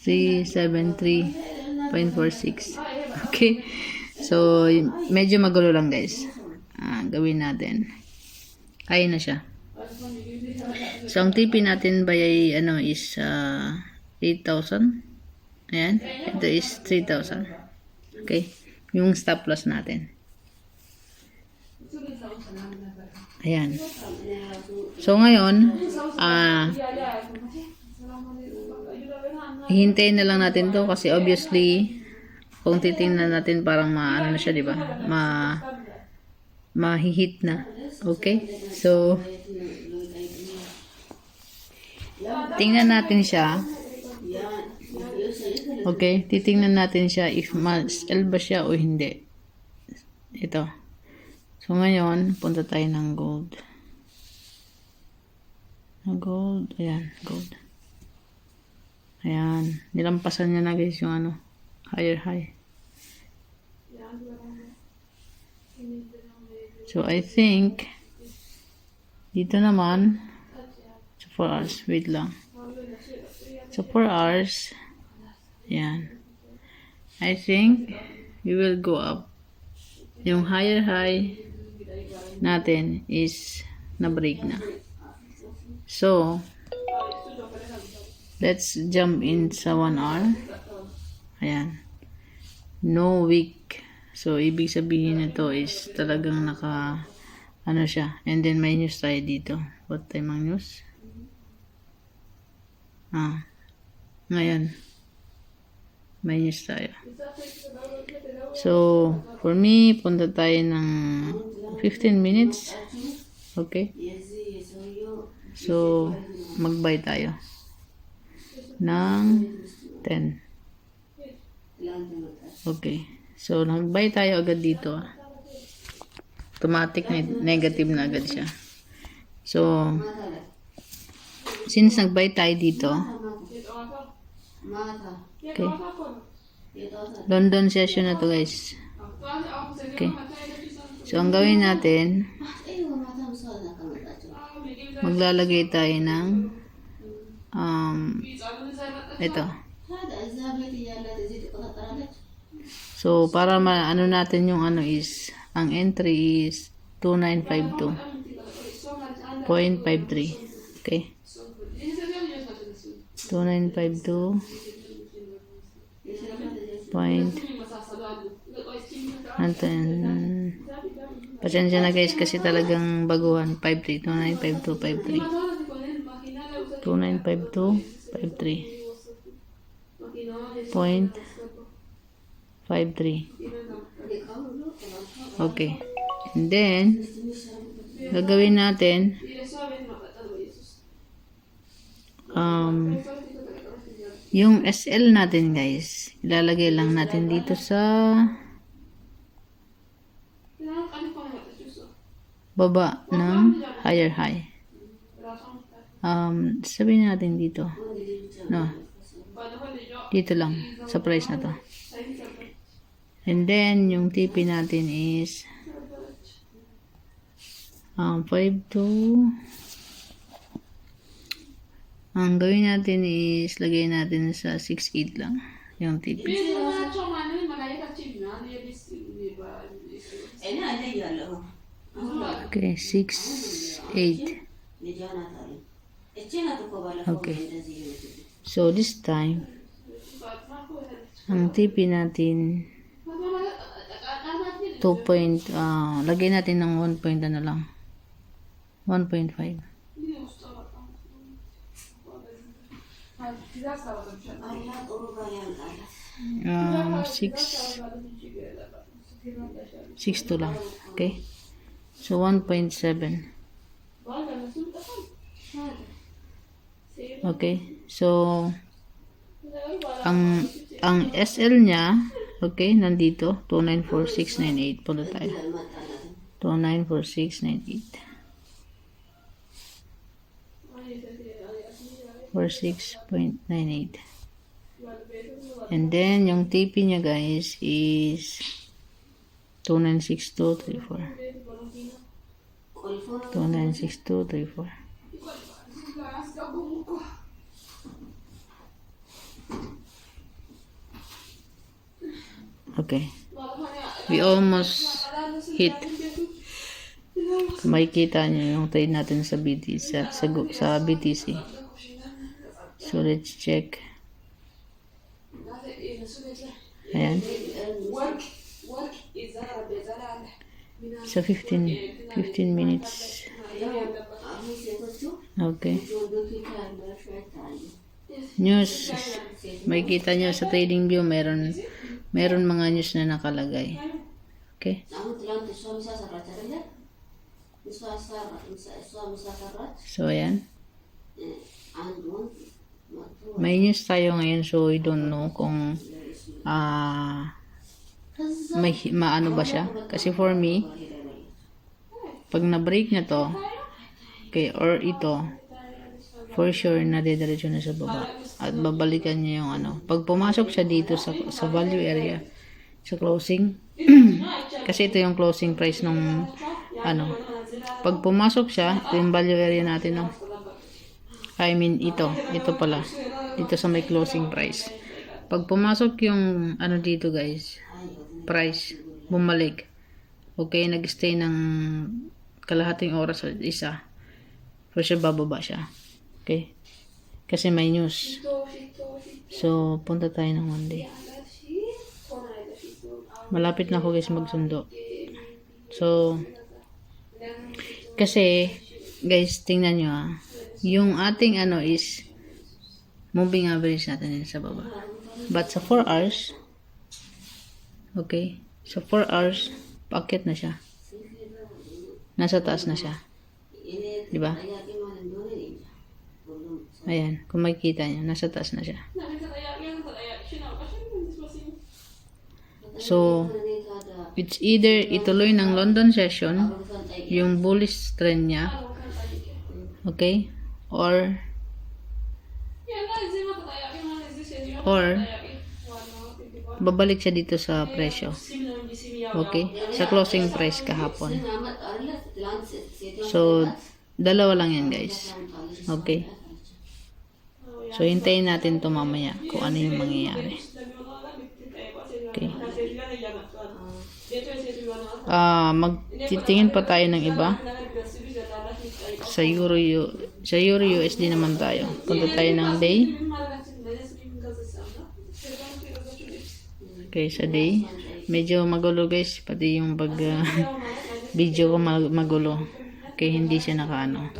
373.46. Okay. So, medyo magulo lang guys. Gawin natin. Kaya na siya. So, ang TP natin ba ay ano is 8,000. Ayan. Ito is 3,000. Okay. Yung stop loss natin. Ayan. So, ngayon, hintayin na lang natin to kasi obviously, kung titingnan natin parang ano na siya, di ba? Mahihit na. Okay? So, tingnan natin siya. Okay? Titingnan natin siya if ma-sell ba siya o hindi. Ito. So, ngayon, punta tayo ng gold. Gold. Ayan, gold. Ayan. Nilampasan niya na guys yung ano, higher high. So, I think, dito naman, so 4 hours. Wait lang. So, 4 hours, ayan. I think, we will go up. Yung higher high natin is na-break na. So, let's jump in sa 1 hour. Ayan. No wick. So, ibig sabihin nito is talagang ano siya. And then, may news tayo dito. What time ang news? Ngayon. May news tayo. So, for me, punta tayo ng 15 minutes. Okay? So, mag-buy tayo. Ng 10. Okay. So, nag-buy tayo agad dito. Automatic negative na agad siya. So, since nag-buy tayo dito, okay. London session na to guys. Okay. So, ang gawin natin, maglalagay tayo ng ito. So, para ano natin yung ano is, ang entry is 2952.53. Okay? 2952. Pasensya na guys kasi talagang baguhan. 53. 2952.53. 2952.53. Okay. And then, gagawin natin, yung SL natin guys, ilalagay lang natin dito sa baba ng higher high. Sabihin natin dito. No. Dito lang, sa price na to. And then, yung TP natin is 5.2. Ang gawin natin is lagay natin sa 6.8 lang yung TP. Okay, 6.8. Okay. So, this time, ang TP natin 2 lagay natin ng 1 point ano lang. 1.5. 6.2 lang. Okay? So 1.7. Okay. So ang SL niya, okay, nandito 294698. Punta tayo. 294698. 46.98. And then yung TP niya guys is 296234. 296234. Okay. We almost hit. Kung makikita nyo yung trade natin sa BTC, sa BTC. So, let's check. Ayan. So, 15 minutes. Okay. News. Makikita nyo sa trading view, meron mga news na nakalagay. Okay. So, ayan. May news tayo ngayon, so I don't know kung maano ba siya. Kasi for me, pag na-break na to, okay, or ito, for sure, nadidiretso na sa baba. At babalikan niya yung ano. Pag pumasok siya dito sa value area, sa closing, kasi ito yung closing price nung ano. Pag pumasok siya, ito yung value area natin, no? I mean, ito pala. Dito sa may closing price. Pag pumasok yung ano dito guys, price, bumalik. Okay, nag-stay ng kalahating oras o isa. For sure, bababa siya. Okay? Kasi may news. So, punta tayo ng one day. Malapit na ako guys magsundo. So, kasi, guys, tingnan nyo yung ating ano is moving average natin sa baba. But sa 4 hours, okay, sa 4 hours, paakyat na siya. Nasa taas na siya. Diba? Ayan, kung makikita nyo, nasa taas na siya. So, it's either ituloy ng London session, yung bullish trend niya, okay, or babalik siya dito sa presyo. Okay? Sa closing price kahapon. So, dalawa lang yan guys. Okay? So, hintayin natin to mamaya kung ano yung mangyayari. Okay? Magtitingin pa tayo ng iba. Sa Euro USD naman tayo. Punta tayo ng day. Okay, sa day. Medyo magulo guys. Pati yung video ko magulo. Okay, hindi siya nakaano.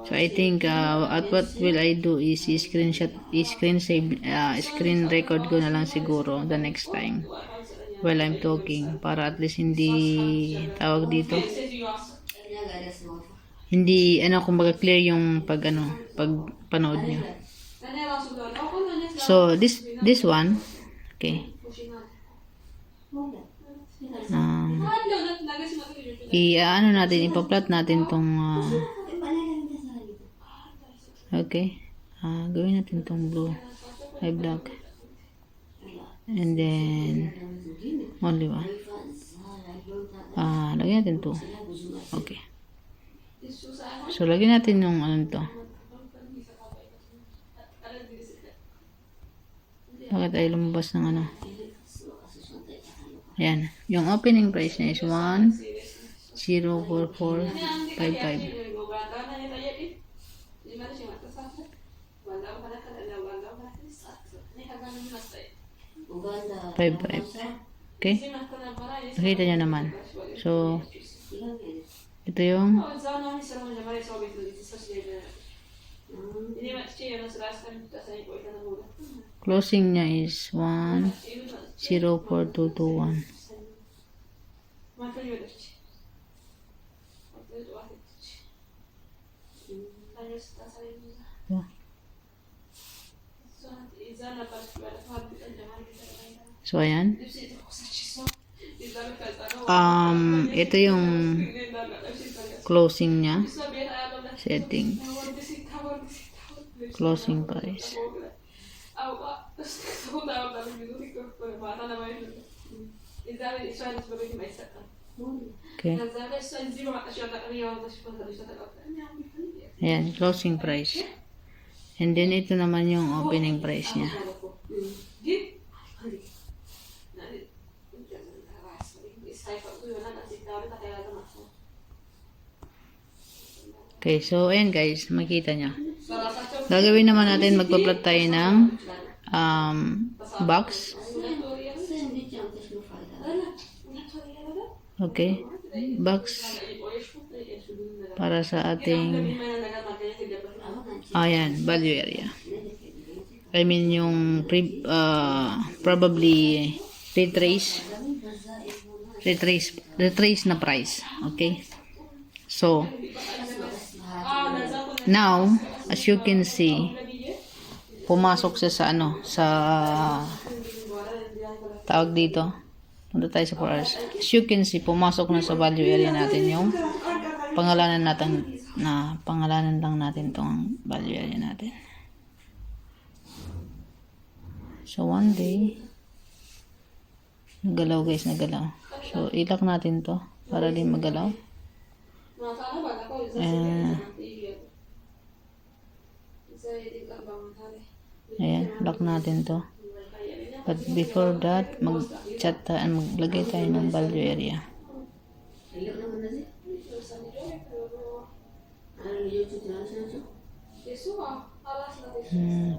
So, I think, at what will I do is screen record ko na lang siguro the next time while I'm talking. Para at least hindi tawag dito. Hindi, kumbaga clear yung panood nyo. So, this one, okay. Ipa-plot natin tong, okay. Gawin natin tong blue, black. And then, only one. Lagyan natin to. Okay. So, lagyan natin yung to. Bakit ay lumabas ng ano? Ayan. Yung opening price niya is 1,04455. 55. Okay? Nakita niyo naman. So, ito yung closing niya is 1,04221. Oh. So, ayan. Ito yung closing niya. Setting. Closing price. Okay. Ayan, closing price. And then, ito naman yung opening price niya. Okay, so, ayan guys, makita nyo. Gagawin naman natin, magpa-plot tayo ng box. Okay, box para sa ating ayan, value area. I mean yung probably retrace na price. Okay, so now as you can see, pumasok siya sa ano, sa tawag dito. Punta tayo sa 4 hours. As you can see, pumasok na sa value area natin yung pangalanan lang natin tong value area natin. So, one day, nagalaw guys, nagalaw. So, ilak natin to para din magalaw. Ayan, lock natin to. But before that, mag-chat tayo, maglagay tayo ng value area.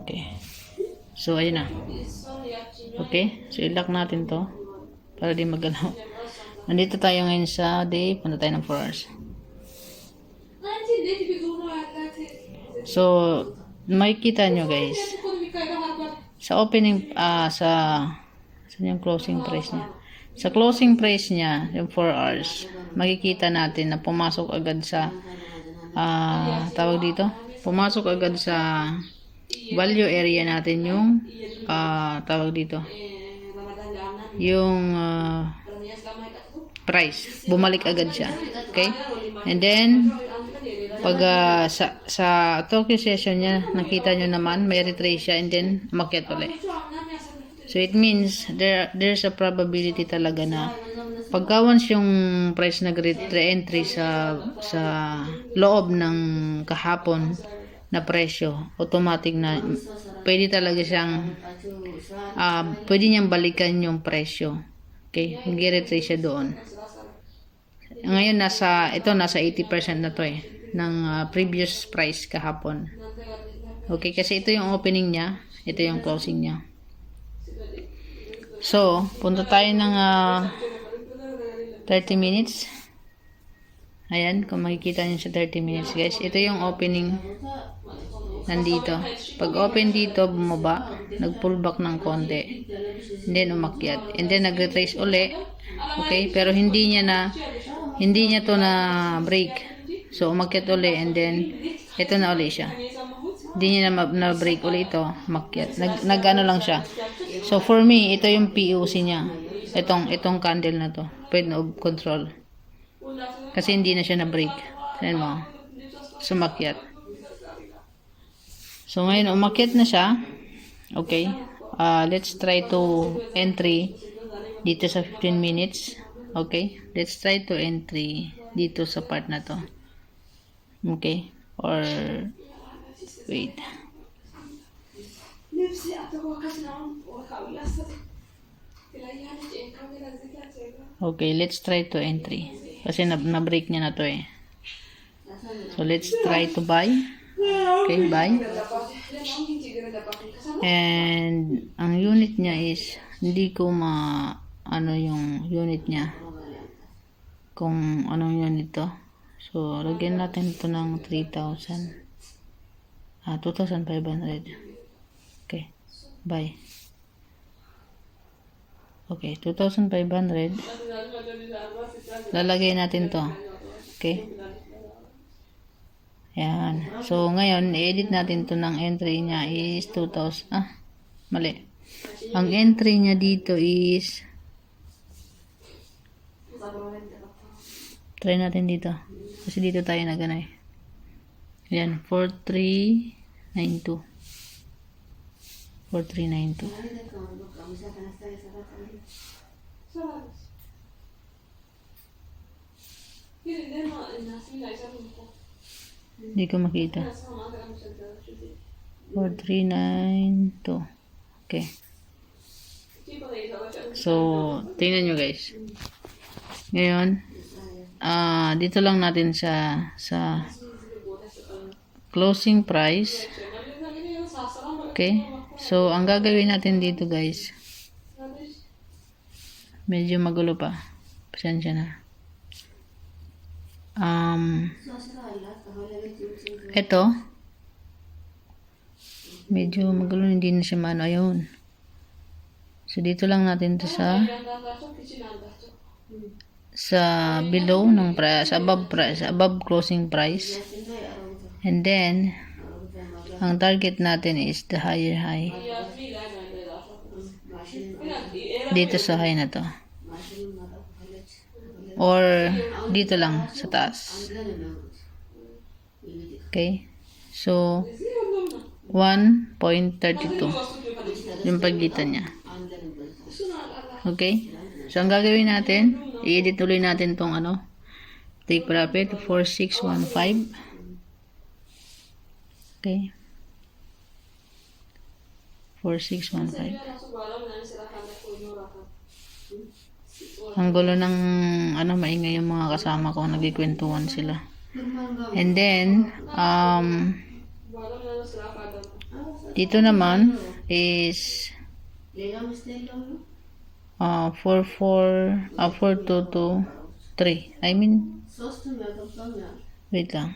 Okay. So, ayun na. Okay. So, i-lock natin to para di magalaw. Nandito tayo ngayon sa day. Punta tayo ng 4 hours. So, makikita nyo guys. Sa opening, saan yung closing price niya? Sa closing price niya, yung 4 hours, makikita natin na pumasok agad sa, tawag dito, pumasok agad sa value area natin yung, tawag dito, yung price. Bumalik agad siya. Okay? And then, pag sa Tokyo session niya, nakita nyo naman, may retrace siya and then umakyat ulit. So, it means there's a probability talaga na pagka once yung price nag-re-entry sa loob ng kahapon na presyo, automatic na pwede talaga siyang pwede niyang balikan yung presyo. Okay? Mag-retrace siya doon. Ngayon, nasa 80% na to ng previous price kahapon. Okay, kasi ito yung opening niya, ito yung closing niya. So, punta tayo ng 30 minutes. Ayan, kung makikita niyo sa 30 minutes guys, ito yung opening nandito. Pag open dito, bumaba, nag-pullback ng konti, and then umakyat, and then nag-retrace uli. Okay, pero hindi niya to na break. So, umakyat uli, and then ito na uli siya. Hindi niya na break uli ito, umakyat. Nag-ano lang siya. So, for me, ito yung POC niya. Itong candle na to. Point of control. Kasi hindi na siya na break. Ayan mo. Sumakyat. So, ngayon, umakyat na siya. Okay. Let's try to entry dito sa 15 minutes. Okay. Let's try to entry dito sa part na to. Okay. Or, wait. Okay, let's try to entry. Kasi na-break niya na to eh. So, let's try to buy. Okay, buy. And, ang unit niya is, hindi ko ano yung unit niya. Kung anong unit to. So, lagyan natin ito ng 3,000. 2,500. Okay, buy. Okay, 2,500. Lalagay natin to. Okay. Yan. So, ngayon, i-edit natin to ng entry niya is 2,000. Mali. Ang entry niya dito is try natin dito. Kasi dito tayo naganay. Yan. 4392. 4392. Hindi ko makita. 4392. Okay. So, tingnan nyo guys. Ngayon, dito lang natin sa closing price. Okay. So, ang gagawin natin dito guys, medyo magulo pa. Pasensya na. Ito, medyo magulo, hindi na siya maano. Ayun. So, dito lang natin to sa below ng price, above closing price. And then, ang target natin is the higher high. Dito sa high na to. Or, dito lang sa taas. Okay? So, 1.32. Yung pagitan niya. Okay? So, ang gagawin natin, i-edit ulit natin tong take profit, 4615. Okay? 4615. Ang gulo ng maingay yung mga kasama ko, nagkikwentuhan sila. And then, dito naman is 4223. I mean, wait lang.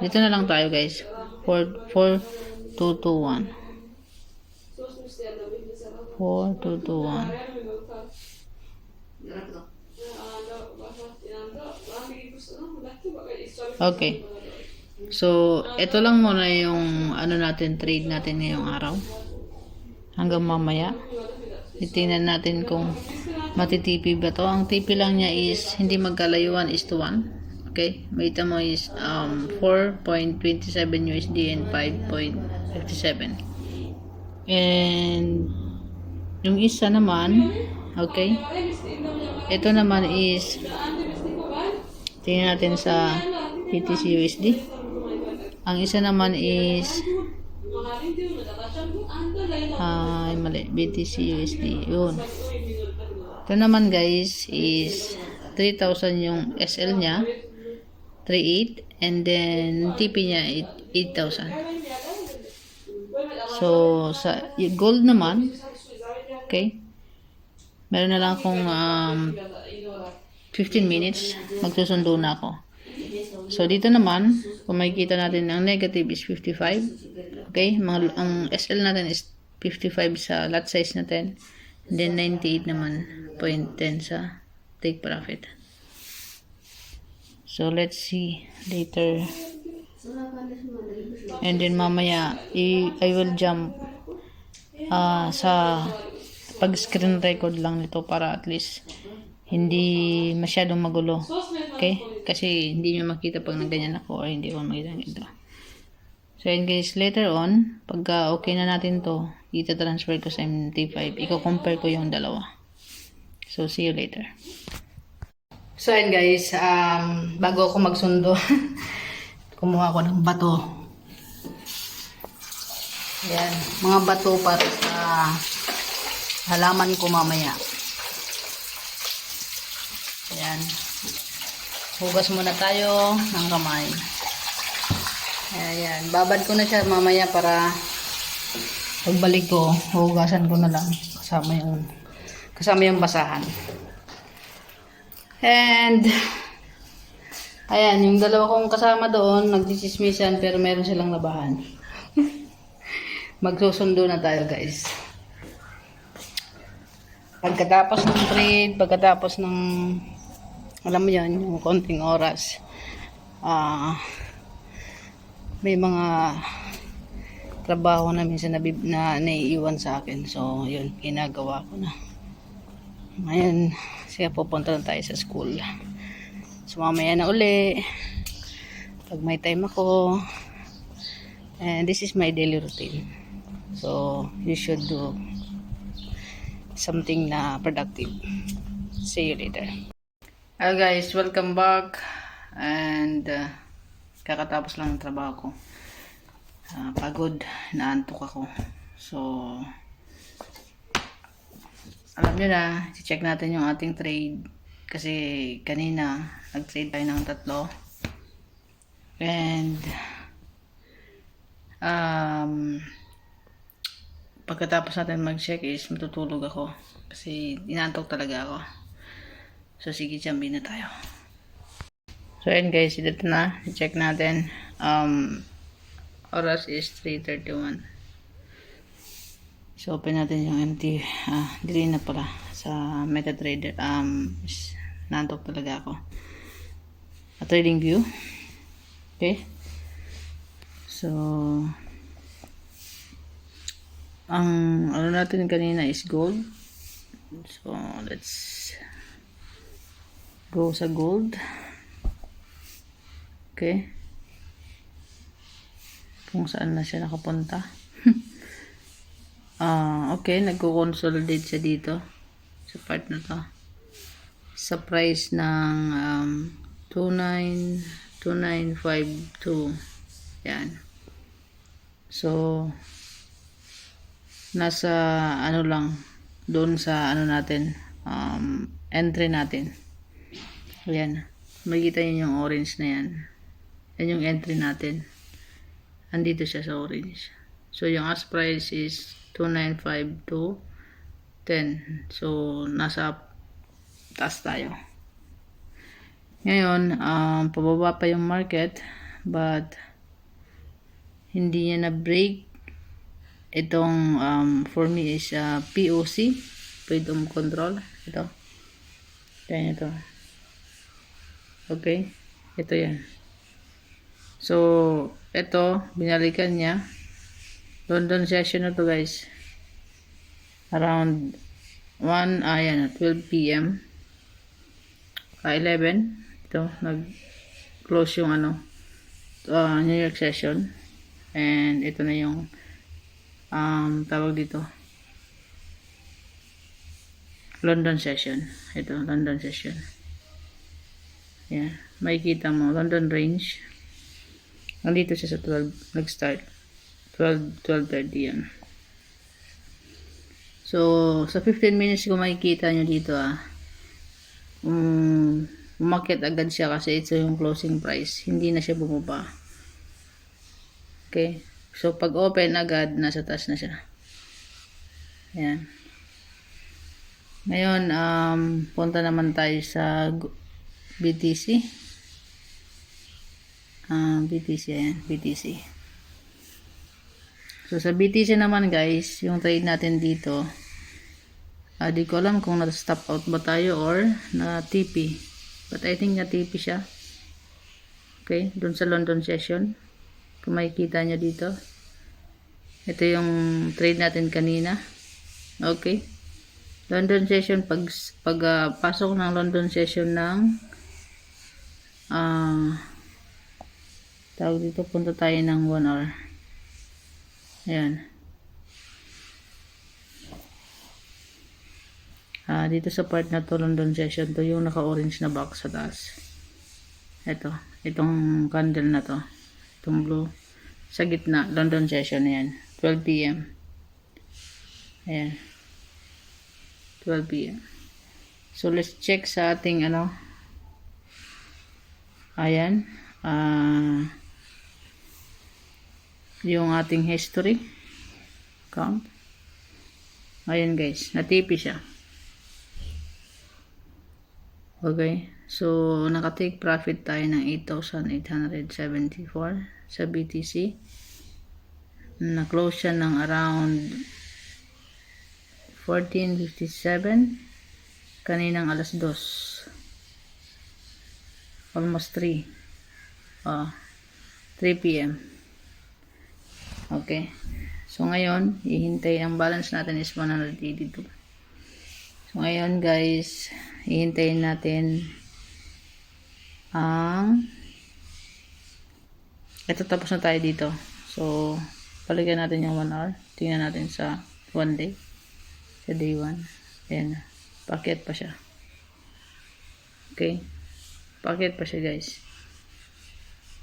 Dito na lang tayo guys. 4221. 4221. Okay. So, ito lang muna yung natin, trade natin ngayong araw. Hanggang mamaya. Titingnan natin kung matitipi ba to. Ang TP lang niya is hindi magkalayuan is to 1. Okay? Makita mo is 4.27 USD and 5.57. And yung isa naman, okay? Ito naman is tingnan natin sa BTC USD. Ang isa naman is mali, BTC USD. Yun. Ito naman guys is 3,000 yung SL niya, 3.8, and then TP niya 8,000. So, sa gold naman, okay, meron na lang akong 15 minutes, magsusundo na ako. So, dito naman, kung makikita natin, ang negative is 55. Okay? Ang SL natin is 55 sa lot size natin. And then, 98 naman, 0.10 sa take profit. So, let's see later. And then, mamaya, I will jump sa pag-screen record lang nito para at least hindi masyadong magulo. Okay? Kasi hindi nyo makita pag nagganyan ako or hindi ko makita ito. So, yun guys, later on, pagka okay na natin to, ita-transfer ko sa MT5. Iko-compare ko yung dalawa. So, see you later. So, yun guys, bago ako magsundo, kumuha ko ng bato. Yan, mga bato para sa halaman ko mamaya. Ayan. Hugas muna tayo ng kamay. Ayan. Babad ko na siya mamaya para pagbalik ko, hugasan ko na lang kasama yung basahan. And ayan, yung dalawa kong kasama doon, nagdisismisan pero meron silang labahan. Magsusundo na tayo guys. Pagkatapos ng trade, pagkatapos ng alam mo yan, yung konting oras, may mga trabaho na minsan na naiiwan sa akin. So, yun, ginagawa ko na. Ngayon, siya pupunta na tayo sa school. So, mamaya na uli. Pag may time ako. And this is my daily routine. So, you should do something na productive. See you later. Hello guys, welcome back. And kakatapos lang ng trabaho ko. Pagod, naantok ako. So, alam nyo na, check natin yung ating trade. Kasi kanina, nag-trade tayo ng 3. And, pagkatapos natin mag-check is matutulog ako. Kasi inaantok talaga ako. So, sige, jambi na tayo. So, ayan guys, dito na. Check natin. Oras is 3:31. So, open natin yung MT. Dili na pala sa MetaTrader. Naantok talaga ako. Trading view. Okay. So, ang ano natin kanina is gold. So, let's go sa gold. Okay. Kung saan na siya nakapunta. Okay, nagko-consolidate siya dito sa part na to. Sa price ng 2952. Yan. So, nasa ano lang doon sa ano natin, entry natin. Ayan. Makikita nyo yung orange na yan. Yan yung entry natin. Andito siya sa orange. So, yung ask price is 2952.10. So, nasa taas tayo. Ngayon, pababa pa yung market. But, hindi niya na-break. Itong, for me is POC. Freedom Control. Ito. Yan ito. Okay. Ito yan. So, ito, binalikan niya. London session na to guys. Around 12 p.m. 11. Ito, nag-close yung New York session. And ito na yung tawag dito. London session. Ito, London session. Yan. Makikita mo, London range. Nandito siya sa 12. Nag-start. 12:30 yan. So, sa 15 minutes kung makikita nyo dito umakyat agad siya kasi ito yung closing price. Hindi na siya bumaba. Okay. So, pag open agad, nasa taas na siya. Ayan. Ngayon, punta naman tayo sa BTC. BTC, ayan. BTC. So, sa BTC naman guys, yung trade natin dito, di ko alam kung na-stop out ba tayo or na-TP. But I think na-TP siya. Okay, dun sa London session. Kung makikita nyo dito. Ito yung trade natin kanina. Okay. London session, pag pasok ng London session ng tawag dito, punta tayo ng 1 hour. Ayan. Dito sa part na to, London session, to yung naka-orange na box sa taas. Itong candle na to. Itong blue. Sa gitna, London session na yan. 12 p.m. Ayan. 12 p.m. So, let's check sa ating ayan. Yung ating history. Count. Ayan guys. Natipi siya. Okay. So, naka-take profit tayo ng 8,874 sa BTC. Na-close siya ng around 14:57 kaninang alas 2. Almost 3. 3 p.m. Okay. So, ngayon, hihintay, ang balance natin is 182. So, ngayon guys, hihintayin natin ang ito, tapos na tayo dito. So, balikan natin yung 1 hour. Tingnan natin sa 1 day. Sa day 1. Ayan. Packet pa siya. Okay. Packet pa siya guys.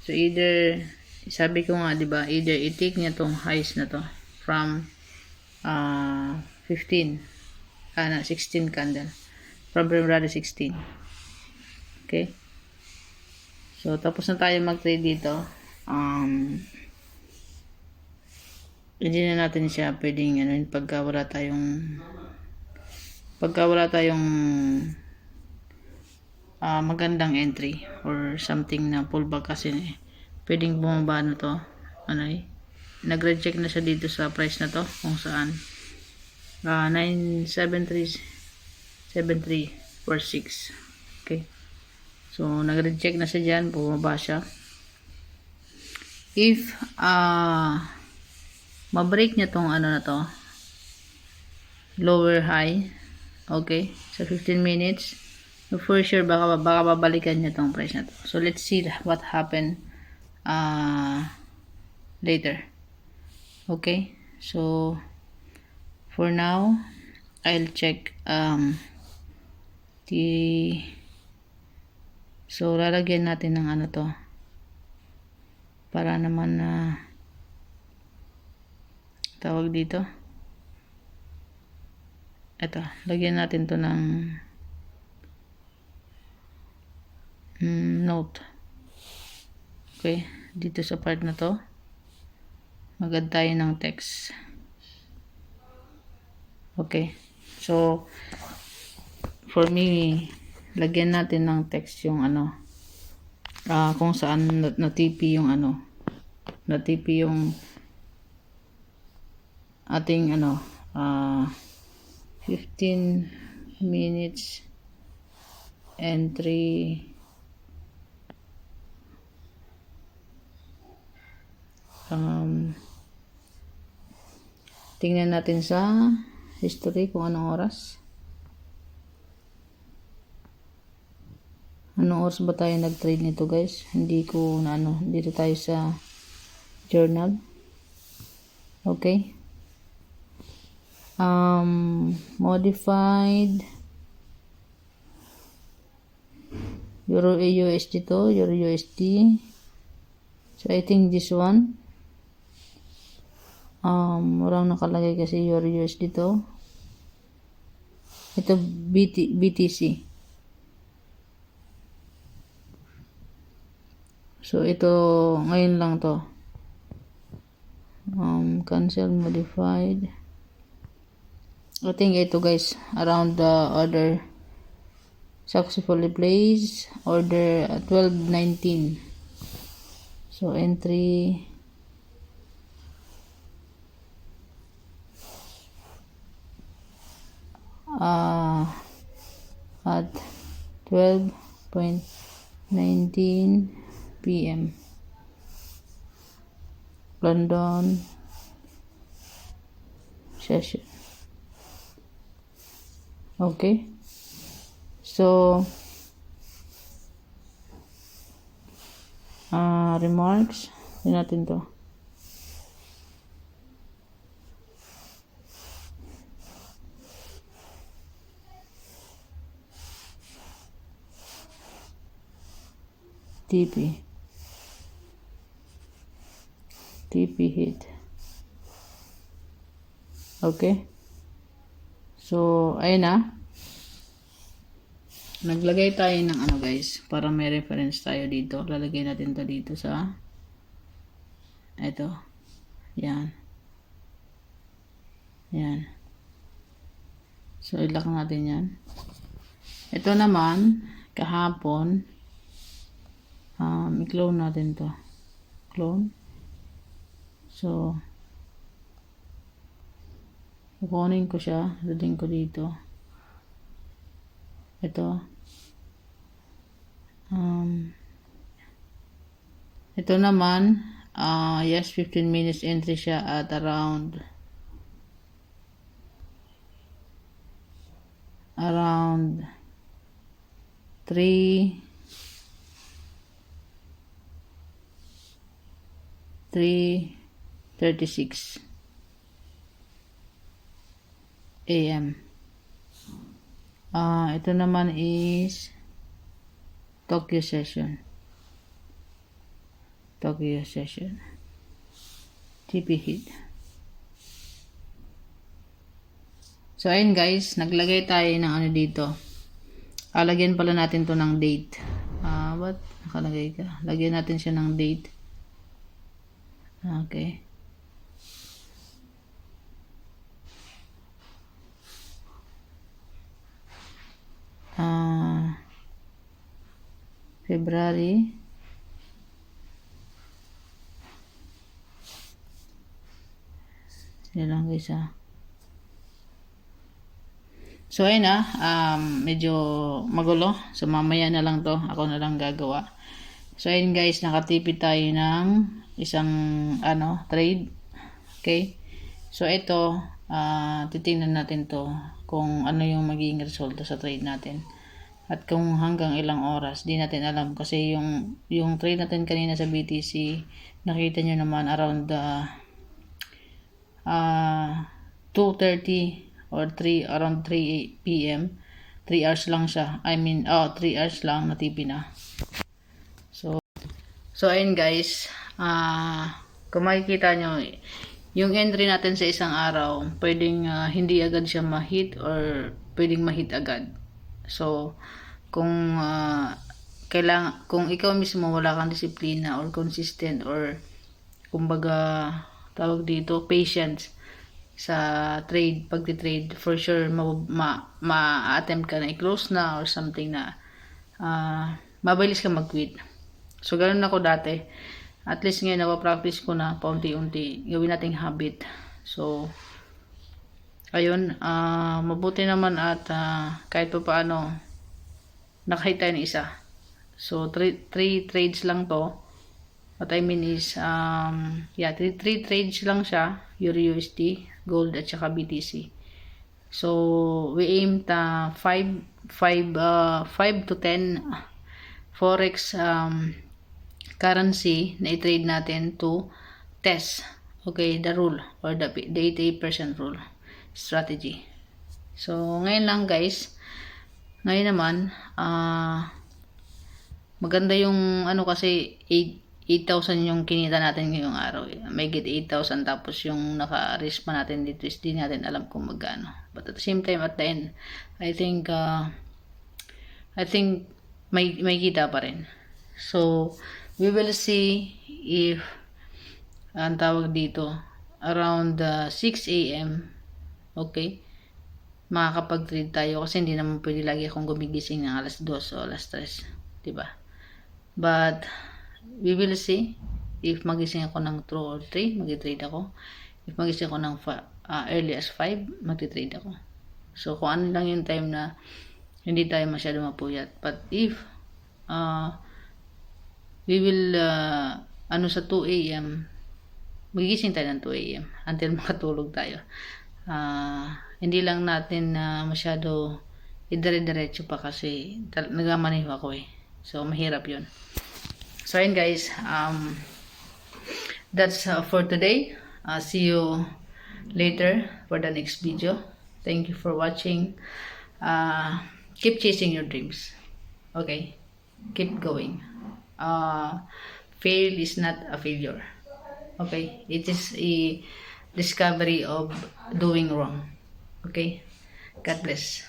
So, either, sabi ko nga, diba, either i-take niya tong highs na to from 16 candle. From rather 16. Okay. So, tapos na tayo mag-trade dito. Hindi na natin siya pwedeng pagka wala tayong magandang entry or something na pullback kasi pwedeng bumaba na to. Nag-reject na siya dito sa price na to kung saan 973.46. Okay. So, nag-reject na siya dyan. Bumaba siya. If, ma-break niya tong na to, lower high, okay, sa 15 minutes, so for sure, baka babalikan niya tong price na to. So, let's see what happened, later. Okay. So, for now, I'll check, so, lalagyan natin ng to para naman na tawag dito. Ito, lagyan natin to ng note. Okay, dito sa part na to mag-add tayo ng text. Okay, so for me, lagyan natin ng text yung kung saan na-TP yung na-TP yung ating 15 minutes entry tingnan natin sa history kung anong oras. Anong oras ba tayo nag-trade nito guys? Hindi ko dito tayo sa journal. Okay. Modified Euro USD to, Euro USD. So I think this one walang nakalagay kasi Euro USD to. Ito BTC. So ito ngayon lang to. Cancel modified. I think ito guys around the order successfully placed order 12:19. So entry at 12:19 PM London session. Okay, so remarks din natin to. TP hit. Okay, so ayun na, naglagay tayo ng guys para may reference tayo dito. Lalagay natin to dito sa ito, yan, so ilak natin yan. Ito naman kahapon, i-clone natin to, clone. So kukunin ko siya, dadin ko dito. Ito ito naman Yes, 15 minutes entry siya at around 3:36 AM. Ito naman is Tokyo session. TP heat. So, ayun guys, naglagay tayo ng ano dito. Lagyan pala natin to ng date. What? Nakalagay ka. Lagyan natin siya ng date. Okay. February. Yan lang guys So ayun medyo magulo. So mamaya na lang to. Ako na lang gagawa. So ayun guys, nakatipid tayo ng isang trade. Okay. So ito, titingnan natin to kung ano yung magiging resulta sa trade natin. At kung hanggang ilang oras, di natin alam kasi yung trade natin kanina sa BTC, nakita nyo naman around 2:30 or around 3 PM. 3 hours lang siya. 3 hours lang natipi na. So ayun guys, kung makikita nyo, yung entry natin sa isang araw, pwedeng hindi agad siya ma-hit or pwedeng ma-hit agad. So kung ikaw mismo wala kang disiplina or consistent or kumbaga tawag dito patience sa pagti-trade, for sure ma-attempt ka na i-close na or something na mabilis ka mag-quit. So ganoon ako dati. At least ngayon napapractice ko na paunti-unti. Gawin nating habit. So ayun, mabuti naman at kahit pa paano nakahit tayo ng isa. So 3 trades lang to. What I mean is 3 trades lang siya, Euro USD, gold at saka BTC. So we aimed 5 to 10 forex currency na i-trade natin to test the rule or the 80% rule strategy. So ngayon lang guys, ngayon naman maganda yung kasi 8,000 yung kinita natin ngayong araw. May get 8,000 tapos yung naka-risk pa natin dito is di natin alam kung magkano. But at the same time, at the end, I think may kita pa rin. So we will see if ang tawag dito around 6 AM makakapag-trade tayo kasi hindi naman pwede lagi akong gumigising ng alas 2 o alas 3, diba? But we will see if magising ako ng 2 or 3, mag-trade ako. If magising ako ng early as 5, mag-trade ako. So kung ano lang yung time na hindi tayo masyado mapuyat. But if we will sa 2 AM, magigising tayo ng 2 AM until makatulog tayo. Hindi lang natin masyado idire-diretso pa kasi nagmamaneho ako so mahirap yun. So ayun guys, that's for today. See you later for the next video. Thank you for watching. Keep chasing your dreams. Okay, keep going. Fail is not a failure. Okay, it is a discovery of doing wrong. Okay, God bless.